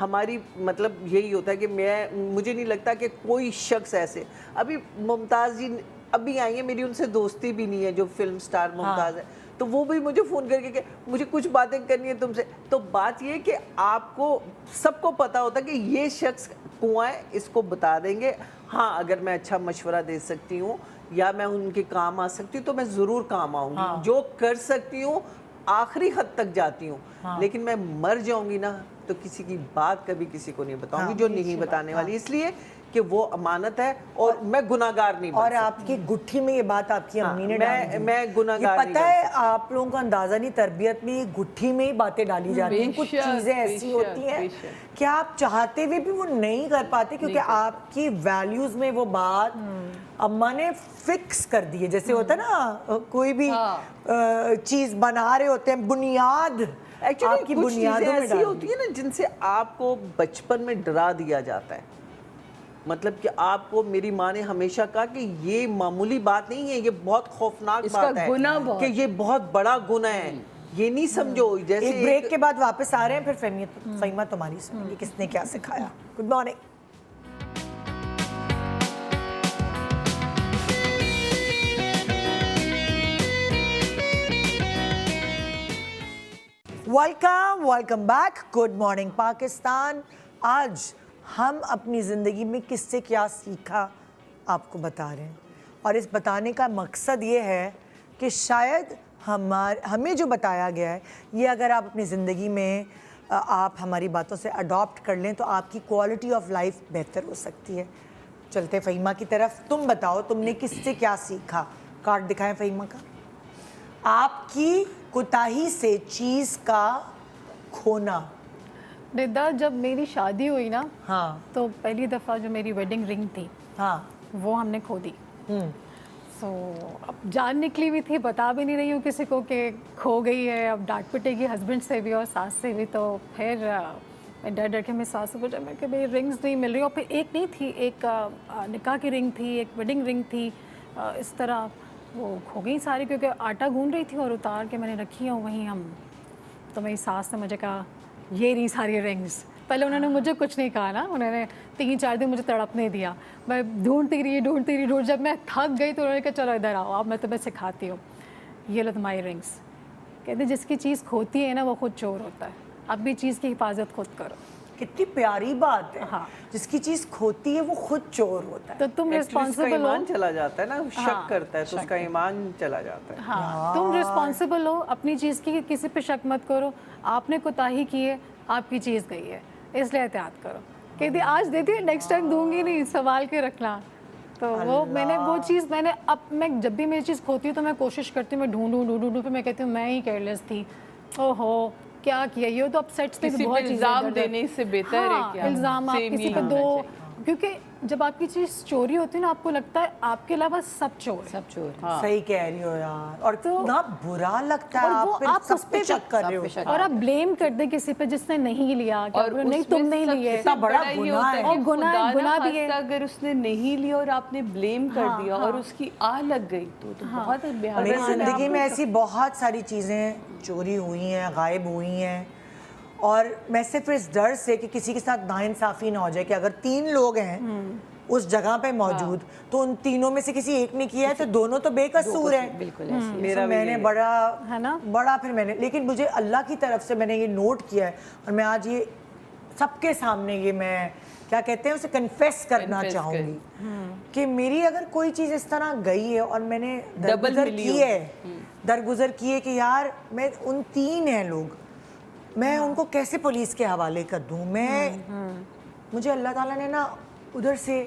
ہماری مطلب یہی ہوتا ہے کہ مجھے نہیں لگتا کہ کوئی شخص ایسے, ابھی ممتاز جی ابھی آئی ہیں, میری ان سے دوستی بھی نہیں ہے جو فلم سٹار ممتاز ہے, تو وہ بھی مجھے فون کر کے کہ مجھے کچھ باتیں کرنی ہے تم سے. تو بات یہ کہ آپ کو سب کو پتا ہوتا ہے کہ یہ شخص کنواں ہے, اس کو بتا دیں گے. ہاں اگر میں اچھا مشورہ دے سکتی ہوں یا میں ان کے کام آ سکتی ہوں تو میں ضرور کام آؤں گی. جو کر سکتی ہوں آخری حد تک جاتی ہوں, لیکن میں مر جاؤں گی نا تو کسی کی بات کبھی کسی کو نہیں بتاؤں گی جو نہیں بتانے والی, اس لیے کہ وہ امانت ہے اور میں گناہگار نہیں بن اور سکتی. آپ کی گٹھی میں یہ بات آپ کی امی نے ڈالی تھی. میں گناہگار نہیں پتہ ہے آپ لوگوں کا اندازہ نہیں, تربیت میں گٹھی میں ہی باتیں ڈالی جاتی ہیں. کچھ چیزیں ایسی ہوتی ہیں کہ آپ چاہتے ہوئے بھی وہ نہیں کر پاتے کیونکہ آپ کی ویلیوز میں وہ بات اماں نے فکس کر دی ہے. جیسے ہوتا ہے نا کوئی بھی چیز بنا رہے ہوتے ہیں, بنیاد ایکچولی کچھ چیزیں ایسی ہوتی ہیں نا جن سے آپ کو بچپن میں ڈرا دیا جاتا ہے. مطلب کہ آپ کو میری ماں نے ہمیشہ کہا کہ یہ معمولی بات نہیں ہے, یہ بہت خوفناک بات ہے کہ یہ بہت بڑا گناہ ہے, یہ نہیں سمجھو. جیسے ایک بریک کے بعد واپس آ رہے ہیں, پھر فہیمہ تمہاری سنیں گے کس نے کیا سکھایا. Good morning. Welcome back. Good morning Pakistan. آج ہم اپنی زندگی میں کس سے کیا سیکھا آپ کو بتا رہے ہیں, اور اس بتانے کا مقصد یہ ہے کہ شاید ہمیں جو بتایا گیا ہے یہ اگر آپ اپنی زندگی میں آپ ہماری باتوں سے اڈاپٹ کر لیں تو آپ کی کوالٹی آف لائف بہتر ہو سکتی ہے. چلتے فہیمہ کی طرف. تم بتاؤ تم نے کس سے کیا سیکھا. کارڈ دکھائیں فہیمہ کا. آپ کی کوتاہی سے چیز کا کھونا. ردا, جب میری شادی ہوئی نا ہاں تو پہلی دفعہ جو میری ویڈنگ رنگ تھی ہاں وہ ہم نے کھو دی. سو اب جان نکلی ہوئی تھی, بتا بھی نہیں رہی ہوں کسی کو کہ کھو گئی ہے. اب ڈانٹ پٹے گی ہسبینڈ سے بھی اور ساس سے بھی. تو پھر میں ڈر ڈر کے میں ساس سے پوچھا, میں کہ بھائی رنگس نہیں مل رہی. اور پھر ایک نہیں تھی, ایک نکاح کی رنگ تھی, ایک ویڈنگ رنگ تھی. اس طرح وہ کھو گئی ساری, کیونکہ آٹا گوندھ رہی تھی اور اتار کے میں نے رکھی ہیں وہیں ہم. تو میری ساس نے مجھے کہا یہ رہی ساری رنگس. پہلے انہوں نے مجھے کچھ نہیں کہا نا, انہوں نے 3-4 دن مجھے تڑپنے دیا. میں ڈھونڈتی رہی. جب میں تھک گئی تو انہوں نے کہا چلو ادھر آؤ, اب میں تمہیں سکھاتی ہوں, یہ لو تمہاری رنگس. کہتے جس کی چیز کھوتی ہے نا وہ خود چور ہوتا ہے. اب بھی چیز کی حفاظت خود کرو. کتنی پیاری بات ہے. جس کی چیز کھوتی ہے وہ خود چور ہوتا ہے. تو تم ریسپانسبل ہو. ایمان چلا جاتا ہے نا, شک کرتا ہے تو اس کا ایمان چلا جاتا ہے. ہاں تم ریسپانسبل ہو اپنی چیز کی, کسی پہ شک مت کرو. آپ نے کوتاہی کی ہے, آپ کی چیز گئی ہے, اس لیے احتیاط کرو. کہتی آج دیتی ہے نیکسٹ ٹائم دوں گی نہیں, سنبھال کے رکھنا. تو وہ میں نے وہ چیز اب میں جب بھی میری چیز کھوتی ہوں تو میں کوشش کرتی ہوں میں ڈھونڈوں. پھر میں کہتی ہوں میں ہی کیئرلیس تھی, او ہو کیا کیا. یہ تو اب سیٹس پہ بہت چیزیں الزام دینے سے بہتر ہے کہ الزام آپ کسی پہ دو, کیونکہ جب آپ کی چیز چوری ہوتی ہے نا آپ کو لگتا ہے آپ کے علاوہ سب چور. صحیح کہہ رہی ہو یار, اور اتنا برا لگتا ہے. آپ سب پہ شک کر رہے ہو اور آپ بلیم کر دیں کسی پہ جس نے نہیں لیا, اور نہیں تم نہیں لیے. اتنا بڑا گناہ ہے. اور گناہ بھی ہے اگر اس نے نہیں لیا اور آپ نے بلیم کر دیا اور اس کی آہ لگ گئی تو بہت. میری زندگی میں ایسی بہت ساری چیزیں چوری ہوئی ہیں, غائب ہوئی ہیں, اور میں صرف اس ڈر سے کہ کسی کے ساتھ ناانصافی نہ ہو جائے کہ اگر 3 لوگ ہیں اس جگہ پہ موجود تو ان تینوں میں سے کسی ایک نے کیا ہے تو دونوں تو بے قصور ہیں. بالکل میں نے بڑا پھر میں نے, لیکن مجھے اللہ کی طرف سے میں نے یہ نوٹ کیا ہے, اور میں آج یہ سب کے سامنے یہ میں کیا کہتے ہیں اسے کنفیس کرنا چاہوں گی کہ میری اگر کوئی چیز اس طرح گئی ہے اور میں نے درگزر کی ہے کہ یار میں ان 3 ہیں لوگ, میں ان کو کیسے پولیس کے حوالے کر دوں. مجھے اللہ تعالیٰ نے نا ادھر سے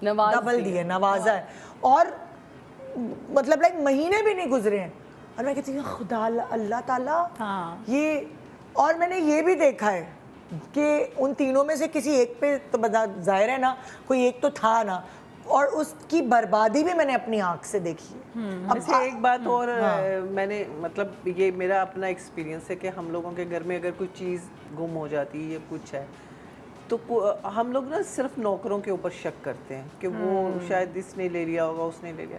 ڈبل دی ہے, نوازا ہے, اور مطلب مہینے بھی نہیں گزرے ہیں اور میں کہتی ہوں خدا اللہ تعالیٰ یہ. اور میں نے یہ بھی دیکھا ہے کہ ان تینوں میں سے کسی ایک پہ تو ظاہر ہے نا کوئی ایک تو تھا نا, اور اس کی بربادی بھی میں نے اپنی آنکھ سے دیکھی ہے. ویسے ایک بات اور میں نے مطلب یہ میرا اپنا ایکسپیرینس ہے کہ ہم لوگوں کے گھر میں اگر کوئی چیز گم ہو جاتی ہے یا کچھ ہے تو ہم لوگ نا صرف نوکروں کے اوپر شک کرتے ہیں کہ وہ شاید اس نے لے لیا ہوگا, اس نے لے لیا.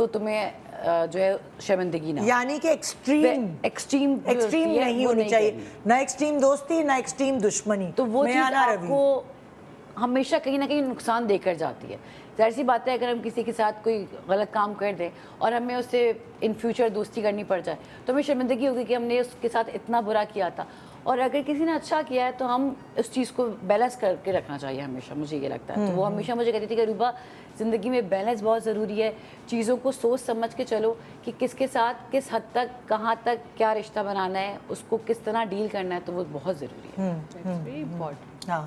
تو تمہیں جو ہے شرمندگی نہ ہو. یعنی کہ ایکسٹریم نہیں ہونی چاہیے, نہ ایکسٹریم دوستی نہ ایکسٹریم دشمنی. تو وہ چیز آپ کو ہمیشہ کہیں نہ کہیں نقصان دے کر جاتی ہے. ظاہر سی بات ہے اگر ہم کسی کے ساتھ کوئی غلط کام کر دیں اور ہمیں اس سے ان فیوچر دوستی کرنی پڑ جائے تو ہمیں شرمندگی ہوگی کہ ہم نے اس کے ساتھ اتنا برا کیا تھا. اور اگر کسی نے اچھا کیا ہے تو ہم اس چیز کو بیلنس کر کے رکھنا چاہیے ہمیشہ, مجھے یہ لگتا ہے. تو وہ ہمیشہ مجھے کہتی تھی کہ روبا زندگی میں بیلنس بہت ضروری ہے, چیزوں کو سوچ سمجھ کے چلو کہ کس کے ساتھ کس حد تک کہاں تک کیا رشتہ بنانا ہے, اس کو کس طرح ڈیل کرنا ہے, تو وہ بہت ضروری ہے. ہاں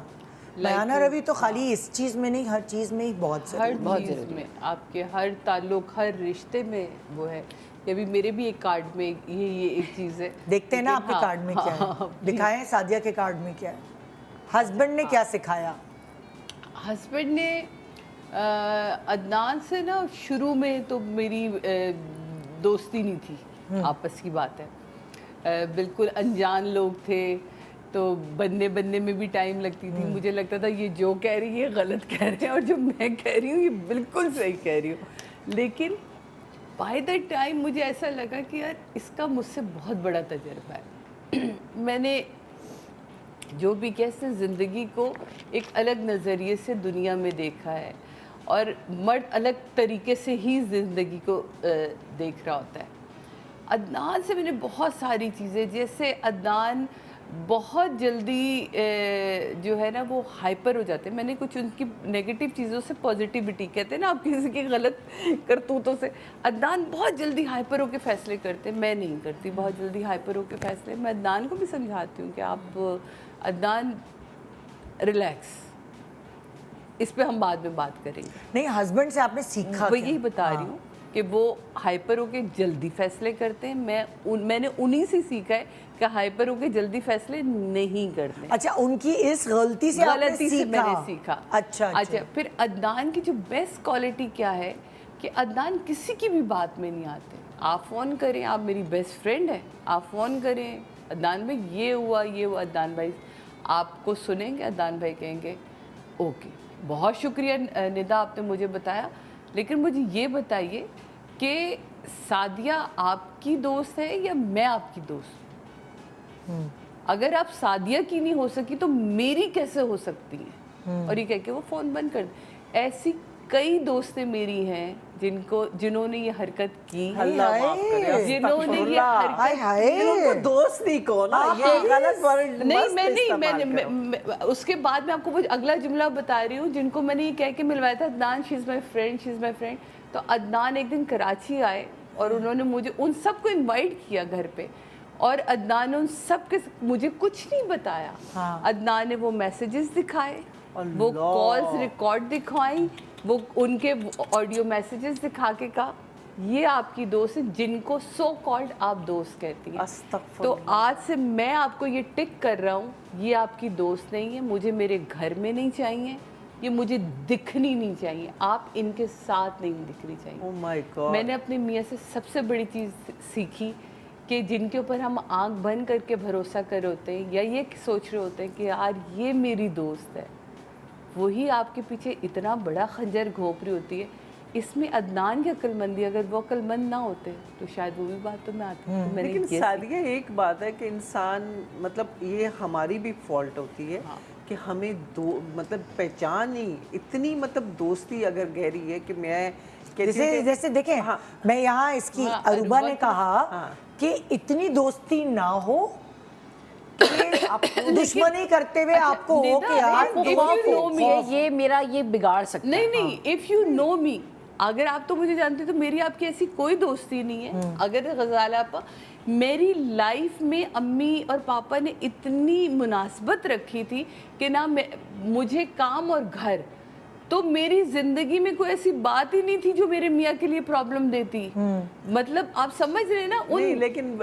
میانہ روی تو خالی اس چیز میں نہیں, ہر چیز میں ہی بہت چیز میں, آپ کے ہر تعلق ہر رشتے میں وہ ہے. ابھی میرے بھی ایک کارڈ میں یہ ایک چیز ہے. دیکھتے ہیں نا آپ کے کارڈ میں کیا ہے, دکھائیں سعدیہ کے کارڈ میں کیا ہے. ہسبینڈ نے کیا سکھایا؟ ہسبینڈ نے عدنان سے نا شروع میں تو میری دوستی نہیں تھی, آپس کی بات ہے, بالکل انجان لوگ تھے, تو بننے میں بھی ٹائم لگتی تھی. مجھے لگتا تھا یہ جو کہہ رہی ہے یہ غلط کہہ رہے ہیں اور جو میں کہہ رہی ہوں یہ بالکل صحیح کہہ رہی ہوں. لیکن بائی دا ٹائم مجھے ایسا لگا کہ یار اس کا مجھ سے بہت بڑا تجربہ ہے. میں نے جو بھی کہتے ہیں زندگی کو ایک الگ نظریے سے دنیا میں دیکھا ہے, اور مرد الگ طریقے سے ہی زندگی کو دیکھ رہا ہوتا ہے. عدنان سے میں نے بہت ساری چیزیں, جیسے عدنان بہت جلدی جو ہے نا وہ ہائپر ہو جاتے ہیں. میں نے کچھ ان کی نیگیٹو چیزوں سے پازیٹیوٹی کہتے ہیں نا آپ کسی کی غلط کرتوتوں سے, عدنان بہت جلدی ہائپر ہو کے فیصلے کرتے ہیں, میں نہیں کرتی بہت جلدی ہائپر ہو کے فیصلے. میں عدنان کو بھی سمجھاتی ہوں کہ آپ عدنان ریلیکس, اس پہ ہم بعد میں بات کریں گے. نہیں ہسبینڈ سے آپ نے سیکھا, وہ یہی بتا رہی ہوں کہ وہ ہائپر ہو کے جلدی فیصلے کرتے ہیں. میں نے انہی سے سیکھا ہے کہ ہائپر ہو کے جلدی فیصلے نہیں کرتے. اچھا ان کی اس غلطی سے میں نے سیکھا. اچھا پھر عدنان کی جو بیسٹ کوالٹی کیا ہے کہ عدنان کسی کی بھی بات میں نہیں آتے. آپ فون کریں, آپ میری بیسٹ فرینڈ ہیں, آپ فون کریں عدنان بھائی یہ ہوا, عدنان بھائی آپ کو سنیں گے, عدنان بھائی کہیں گے اوکے بہت شکریہ ندا آپ نے مجھے بتایا. لیکن مجھے یہ بتائیے کہ سعدیہ آپ کی دوست ہے یا میں آپ کی دوست؟ اگر آپ سعدیہ کی نہیں ہو سکی تو میری کیسے ہو سکتی ہیں؟ اور یہ کہہ کے وہ فون بند کر دیں. ایسی کئی دوستیں میری ہیں جنہوں نے یہ حرکت کی, جنہوں نے یہ حرکت دوست نہیں کون, یہ غلط ورڈ نہیں. اس کے بعد میں آپ کو اگلا جملہ بتا رہی ہوں, جن کو میں نے یہ کہہ کے ملوایا تھا عدنان شی از مائی فرینڈ. تو عدنان ایک دن کراچی آئے اور انہوں نے مجھے ان سب کو انوائٹ کیا گھر پہ, اور عدنان نے ان سب کے مجھے کچھ نہیں بتایا. عدنان نے وہ میسیجز دکھائے, وہ کالز ریکارڈ دکھائیں, وہ ان کے آڈیو میسیجز دکھا کے کہا یہ آپ کی دوست ہیں جن کو سو کالڈ آپ دوست کہتی ہیں. تو آج سے میں آپ کو یہ ٹک کر رہا ہوں, یہ آپ کی دوست نہیں ہے, مجھے میرے گھر میں نہیں چاہیے, یہ مجھے دکھنی نہیں چاہیے, آپ ان کے ساتھ نہیں دکھنی چاہیے. میں نے اپنے میاں سے سب سے بڑی چیز سیکھی کہ جن کے اوپر ہم آنکھ بند کر کے بھروسہ کر رہے ہوتے ہیں یا یہ سوچ رہے ہوتے ہیں کہ یار یہ میری دوست ہے, وہی آپ کے پیچھے اتنا بڑا خنجر گھونپ رہی ہوتی ہے. اس میں عدنان کی عقل مندی, اگر وہ عقل مند نہ ہوتے تو شاید وہ بھی بات تو میں آتی. لیکن سعدیہ ایک بات ہے کہ انسان مطلب یہ ہماری بھی فالٹ ہوتی ہے کہ ہمیں مطلب پہچان ہی اتنی مطلب دوستی اگر گہری ہے کہ میں جیسے دیکھیں میں یہاں اس کی عروبہ نے کہا کہ اتنی دوستی نہ ہو دشمنی کرتے ہوئے آپ کو ہو کہ یار یہ میرا یہ بگاڑ سکتا ہے. نہیں if you know me, اگر آپ تو مجھے جانتے تو میری آپ کی ایسی کوئی دوستی نہیں ہے. اگر غزالہ آپا میری لائف میں امی اور پاپا نے اتنی مناسبت رکھی تھی کہ نہ مجھے کام اور گھر, تو میری زندگی میں کوئی ایسی بات ہی نہیں تھی جو میرے میاں کے لیے پرابلم دیتی. مطلب آپ سمجھ رہے نا. لیکن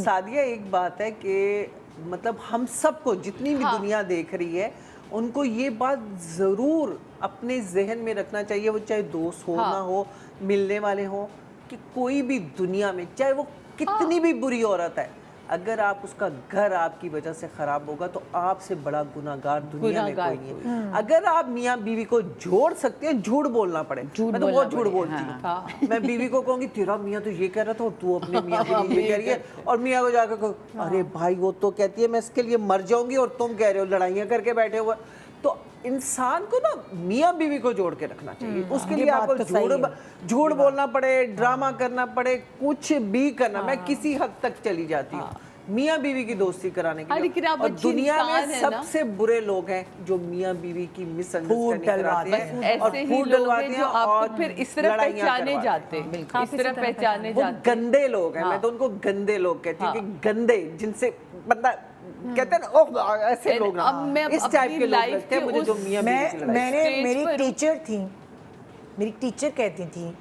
سعدیہ ایک بات ہے کہ مطلب ہم سب کو جتنی بھی دنیا دیکھ رہی ہے ان کو یہ بات ضرور اپنے ذہن میں رکھنا چاہیے, وہ چاہے دوست ہو نہ ہو, ملنے والے ہوں, کہ کوئی بھی دنیا میں چاہے وہ کتنی بھی بری عورت ہے, اگر آپ اس کا گھر آپ کی وجہ سے خراب ہوگا تو آپ سے بڑا گناہگار دنیا میں کوئی نہیں ہے. اگر آپ میاں بیوی کو جوڑ سکتے ہیں, جھوٹ بولنا پڑے. میں تو بہت جھوٹ بولتی ہوں, میں بیوی کو کہوں گی تیرا میاں تو یہ کہہ رہا تھا اور تو اپنے میاں کے لیے یہ کہہ رہی ہے, اور میاں کو جا کے کہو ارے بھائی وہ تو کہتی ہے میں اس کے لیے مر جاؤں گی اور تم کہہ رہے ہو لڑائیاں کر کے بیٹھے ہوئے. تو انسان کو نا میاں بیوی کو جوڑ کے رکھنا چاہیے. اس کے لیے آپ کو جھوٹ بولنا پڑے, ڈرامہ کرنا پڑے, کچھ بھی کرنا, میں کسی حد تک چلی جاتی ہوں میاں بیوی کی دوستی کرانے کے لیے. اور دنیا میں سب سے برے لوگ ہیں جو میاں بیوی کی مس انڈرسٹینڈنگ کراتے ہیں اور پھوٹ ڈلواتے ہیں اور پھر اس طرح پہچانے جاتے ہیں, اس طرح پہچانے وہ گندے لوگ ہیں. میں تو ان کو گندے لوگ کہتی ہوں کہ گندے جن سے بندہ کہتے ہیں نا ایسے لوگ اس ٹائپ کے لوگ لگتے ہیں مجھے جو میاں بیوی کی لڑائی. میری ٹیچر تھی, میری ٹیچر کہتی تھی,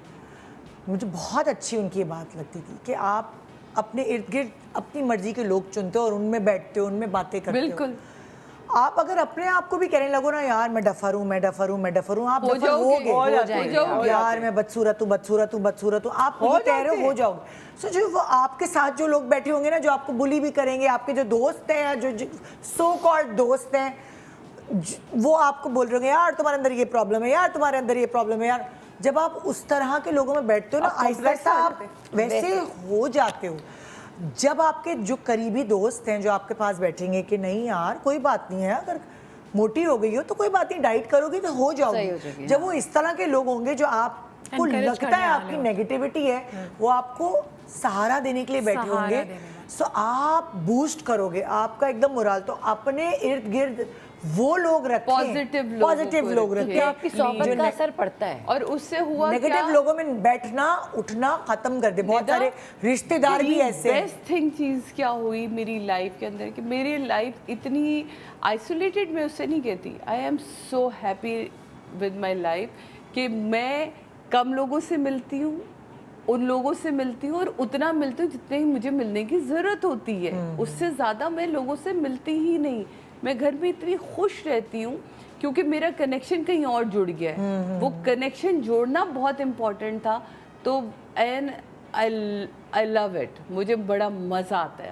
مجھے بہت اچھی ان کی بات لگتی تھی کہ آپ اپنے ارد گرد اپنی مرضی کے لوگ چنتے ہو اور ان میں بیٹھتے ہو, ان میں باتیں کرتے ہو. بالکل. آپ اگر اپنے آپ کو بھی کہنے لگو نا یار میں ڈفر ہوں, میں ڈفر ہوں, میں ڈفر ہوں, آپ ڈفر ہو گے. یار میں بدصورت ہوں, بدصورت ہوں, بدصورت ہوں, آپ یہ کہہ رہے ہو جاؤ گے. سو جو وہ آپ کے ساتھ جو لوگ بیٹھے ہوں گے نا, جو آپ کو بلی بھی کریں گے, آپ کے جو دوست ہیں, جو سو کالڈ دوست ہیں, وہ آپ کو بول رہے ہوں گے یار تمہارے اندر یہ پرابلم ہے, یار تمہارے اندر یہ پرابلم ہے. یار جب آپ اس طرح کے لوگوں میں بیٹھتے ہو نا, آہستہ آہستہ آپ ویسے ہو جاتے ہو. جب آپ کے جو قریبی دوست ہیں جو آپ کے پاس بیٹھیں گے کہ نہیں یار کوئی بات نہیں ہے, اگر موٹی ہو گئی ہو تو کوئی بات نہیں, ڈائٹ کرو گی تو ہو جاؤ گی. جب وہ اس طرح کے لوگ ہوں گے جو آپ کو لگتا ہے آپ کی نیگیٹیوٹی ہے, وہ آپ کو سہارا دینے کے لیے بیٹھے ہوں گے, سو آپ بوسٹ کرو گے آپ کا ایک دم مورال. تو اپنے ارد گرد وہ لوگ رکھیں, پازیٹیو لوگ رکھیں, آپ کی صحبت کا اثر پڑتا ہے. اور اس سے ہوا نیگیٹیو لوگوں میں بیٹھنا اٹھنا ختم کر دے. بہت سارے رشتے دار بھی ایسے. بیسٹ تھنگ چیز کیا ہوئی میری لائف کے اندر کہ میری لائف اتنی آئسولیٹڈ, میں اس سے نہیں کہتی, I am so happy with my life کہ میں کم لوگوں سے ملتی ہوں, ان لوگوں سے ملتی ہوں اور اتنا ملتی ہوں جتنے ہی مجھے ملنے کی ضرورت ہوتی ہے. اس سے زیادہ میں لوگوں سے ملتی ہی نہیں. میں گھر میں اتنی خوش رہتی ہوں کیونکہ میرا کنیکشن کہیں اور جڑ گیا ہے. وہ کنیکشن جوڑنا بہت امپورٹنٹ تھا. تو I love it. مجھے بڑا مزہ آتا ہے.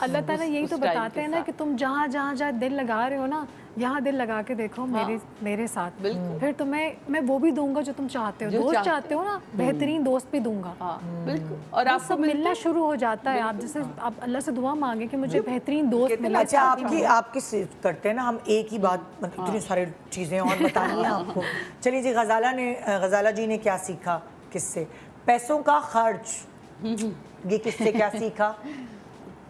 اللہ تعالیٰ یہی تو بتاتے ہیں نا کہ تم جہاں جہاں جہاں دل لگا رہے ہو نا, یہاں دل لگا کے دیکھو میرے ساتھ, پھر تمہیں میں وہ بھی دوں گا جو تم چاہتے ہو. دوست چاہتے ہو نا, بہترین دوست بھی دوں گا. بالکل. اور آپ سب ملنا شروع ہو جاتا ہے. آپ جیسے آپ اللہ سے دعا مانگے کہ مجھے بہترین دوست ملے. اچھا آپ کی کرتے ہیں نا ہم ایک ہی بات, اتنی ساری چیزیں اور بتانی ہیں آپ کو. چلیے جی, غزالہ جی نے کیا سیکھا کس سے؟ پیسوں کا خرچ, یہ کس سے کیا سیکھا؟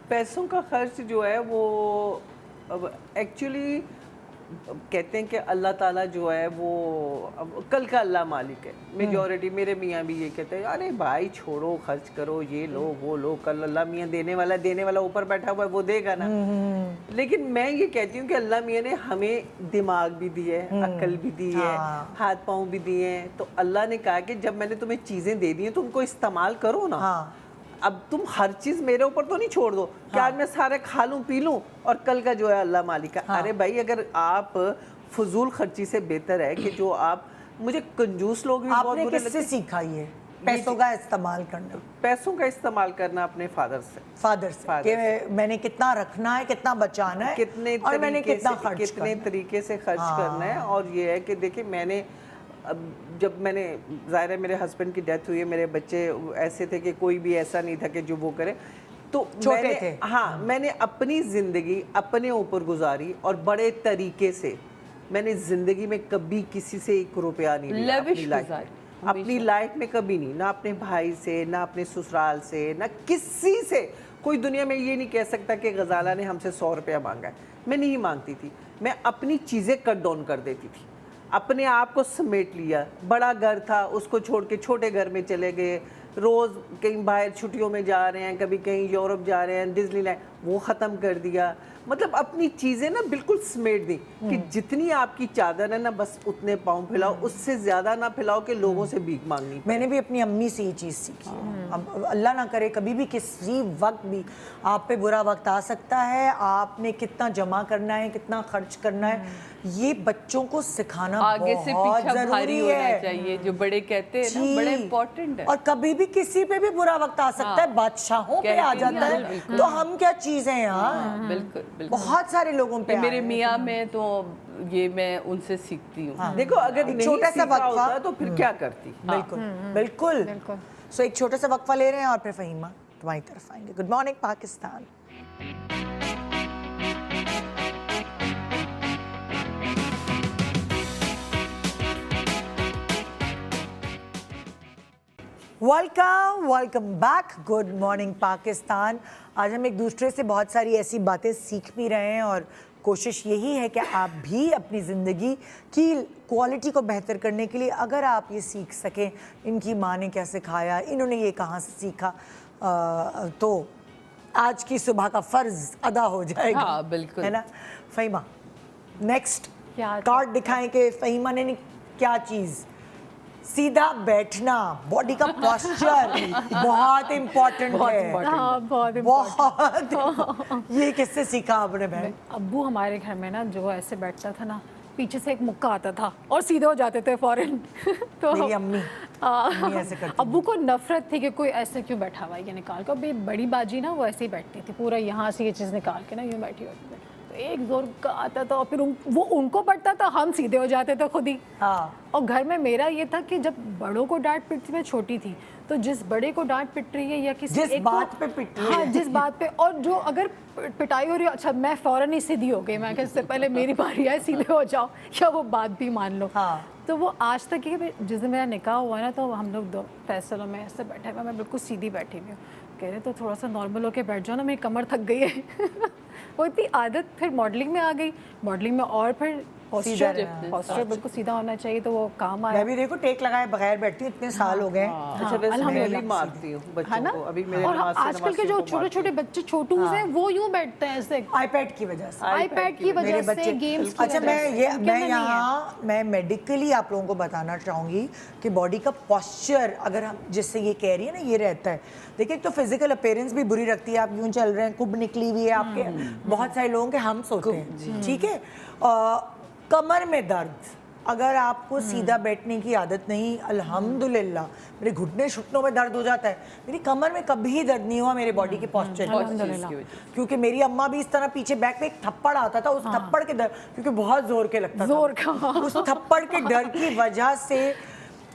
پیسوں کا خرچ جو ہے وہ ایکچولی کہتے ہیں کہ اللہ تعالیٰ جو ہے وہ کل کا اللہ مالک ہے. میجورٹی میرے میاں بھی یہ کہتے ہیں ارے بھائی چھوڑو, خرچ کرو, یہ لو وہ لو, کل اللہ میاں دینے والا اوپر بیٹھا ہوا ہے, وہ دے گا نا. لیکن میں یہ کہتی ہوں کہ اللہ میاں نے ہمیں دماغ بھی دی ہے, عقل بھی دی ہے, ہاتھ پاؤں بھی دیے ہیں. تو اللہ نے کہا کہ جب میں نے تمہیں چیزیں دے دی ہیں تو ان کو استعمال کرو نا. اب تم ہر چیز میرے اوپر تو نہیں چھوڑ دو کہ آج میں سارے کھا لوں پی لوں اور کل کا جو ہے اللہ مالک ہے. ارے بھائی اگر آپ فضول خرچی سے بہتر ہے کہ جو آپ, مجھے کنجوس لوگ بھی بہت برے لگتے ہیں. آپ نے کس سے سیکھا یہ پیسوں کا استعمال کرنا؟ پیسوں کا استعمال کرنا اپنے فادر سے کہ میں نے کتنا رکھنا ہے, کتنا بچانا ہے, اور میں نے کتنے طریقے سے خرچ کرنا ہے. اور یہ ہے کہ دیکھیں میں نے جب میں نے ظاہر ہے میرے ہسبینڈ کی ڈیتھ ہوئی ہے, میرے بچے ایسے تھے کہ کوئی بھی ایسا نہیں تھا کہ جو وہ کرے. تو چھوٹے تھے. ہاں, میں نے اپنی زندگی اپنے اوپر گزاری اور بڑے طریقے سے. میں نے زندگی میں کبھی کسی سے 1 روپیہ نہیں لیا اپنی لائف میں, کبھی نہیں, نہ اپنے بھائی سے, نہ اپنے سسرال سے, نہ کسی سے. کوئی دنیا میں یہ نہیں کہہ سکتا کہ غزالہ نے ہم سے 100 روپیہ مانگا ہے. میں نہیں مانگتی تھی. میں اپنی چیزیں کٹ ڈاؤن کر دیتی تھی, اپنے آپ کو سمیٹ لیا. بڑا گھر تھا, اس کو چھوڑ کے چھوٹے گھر میں چلے گئے. روز کہیں باہر چھٹیوں میں جا رہے ہیں, کبھی کہیں یورپ جا رہے ہیں, ڈزنی لینڈ, وہ ختم کر دیا. مطلب اپنی چیزیں نا بالکل سمیٹ دی کہ جتنی آپ کی چادر ہے نا بس اتنے پاؤں پھیلاؤ, اس سے زیادہ نہ پھیلاؤ کہ لوگوں سے بھیک مانگنی. میں نے بھی اپنی امی سے یہ چیز سیکھی ہے. اب اللہ نہ کرے کبھی بھی کسی وقت بھی آپ پہ برا وقت آ سکتا ہے, آپ نے کتنا جمع کرنا ہے, کتنا خرچ کرنا ہے, یہ بچوں کو سکھانا آگے سے بہت پیچھا بھاری ضروری ہونا ہے. چاہیے, جو بڑے کہتے ہیں نا بڑا امپورٹنٹ ہے. اور کبھی بھی کسی پہ بھی برا وقت آ سکتا ہے, بادشاہوں پہ آ جاتا ہے, تو ہم کیا چیز ہیں یار. بالکل بالکل. بہت سارے لوگوں پہ میرے میاں میں تو یہ میں ان سے سیکھتی ہوں. دیکھو اگر نہیں چھوٹا سا سیکھا وقفہ ہوتا تو پھر کیا کرتی. بالکل بالکل. سو ایک چھوٹا سا وقفہ لے رہے ہیں اور پھر فہیمہ تمہاری طرف آئیں گے. Good morning Pakistan. Welcome back. Good morning Pakistan. آج ہم ایک دوسرے سے بہت ساری ایسی باتیں سیکھ بھی رہے ہیں اور کوشش یہی ہے کہ آپ بھی اپنی زندگی کی کوالٹی کو بہتر کرنے کے لیے اگر آپ یہ سیکھ سکیں, ان کی ماں نے کیا سکھایا, انہوں نے یہ کہاں سے سیکھا, تو آج کی صبح کا فرض ادا ہو جائے گا. ہاں بالکل ہے نا فہیمہ؟ نیکسٹ کارڈ دکھائیں کہ فہیمہ نے کیا چیز. سیدھا بیٹھنا, باڈی کا پوسچر بہت امپورٹنٹ ہے. بہت. یہ کس سے سیکھا آپ نے بہن؟ ابو ہمارے گھر میں نا جو ایسے بیٹھتا تھا نا, پیچھے سے ایک مکہ آتا تھا اور سیدھے ہو جاتے تھے فوراً. تو میری امی ایسے کرتی. ابو کو نفرت تھی کہ کوئی ایسے کیوں بیٹھا ہوا ہے, یہ نکال کے. ابھی بڑی باجی نا وہ ایسے ہی بیٹھتی تھی, پورا یہاں سے یہ چیز نکال کے نا یوں بیٹھی ہوتی تھی. ایک زور کا آتا تھا اور پھر وہ ان کو پڑتا تھا, ہم سیدھے ہو جاتے تھے خود ہی. اور گھر میں میرا یہ تھا کہ جب بڑوں کو ڈانٹ پٹتی, میں چھوٹی تھی, تو جس بڑے کو ڈانٹ پٹ رہی ہے یا کسی جس بات پہ پٹ رہی ہے, ہاں جس بات پہ, اور جو اگر پٹائی ہو رہی ہے, اچھا میں فوراً ہی سیدھی ہو گئی, میں کہ اس سے پہلے میری باری آئے سیدھے ہو جاؤ یا وہ بات بھی مان لو. تو وہ آج تک یہ جس دن میرا نکاح ہوا نا, تو ہم لوگ دو فیصلوں میں ایسے بیٹھے ہوئے, میں بالکل سیدھی بیٹھی ہوئی ہوں. کہہ رہے تو تھوڑا سا نارمل ہو کے بیٹھ جاؤ نا, میری کمر تھک گئی ہے. وہ اتنی عادت پھر ماڈلنگ میں آ گئی. ماڈلنگ میں اور پھر پوسچر بالکل سیدھا ہونا چاہیے, تو وہ کام آیا. میں بھی دیکھو ٹیک لگائے بغیر بیٹھتی ہوں, اتنے سال ہو گئے. اچھا ویسے میں بھی مارتی ہوں بچوں کو. ابھی میرے اور آج کل کے جو چھوٹے چھوٹے بچے چھوٹوز ہیں وہ یوں بیٹھتے ہیں ایسے آئی پیڈ کی وجہ سے. آئی پیڈ کی وجہ سے, گیمز کی اچھا میں یہاں میں میڈیکلی آپ لوگوں کو بتانا چاہوں گی کہ باڈی کا پوسچر اگر ہم جس سے یہ کہہ رہی ہے نا, یہ رہتا ہے. دیکھیں تو فزیکل اپیرنس بھی بری رکھتی ہے. آپ یوں چل رہے ہیں, کب نکلی ہوئی ہے آپ کے, بہت سارے لوگوں کے ہم سوتے ہیں, ٹھیک ہے. کمر میں درد, اگر آپ کو سیدھا بیٹھنے کی عادت نہیں, الحمدللہ میرے گھٹنے شٹنوں میں درد ہو جاتا ہے, میری کمر میں کبھی درد نہیں ہوا میرے باڈی کے پوسچر کی, کیونکہ میری اماں بھی اس طرح پیچھے بیک پہ ایک تھپڑ آتا تھا, اس تھپڑ کے درد, کیونکہ بہت زور کے لگتا تھا, اس تھپڑ کے ڈر کی وجہ سے.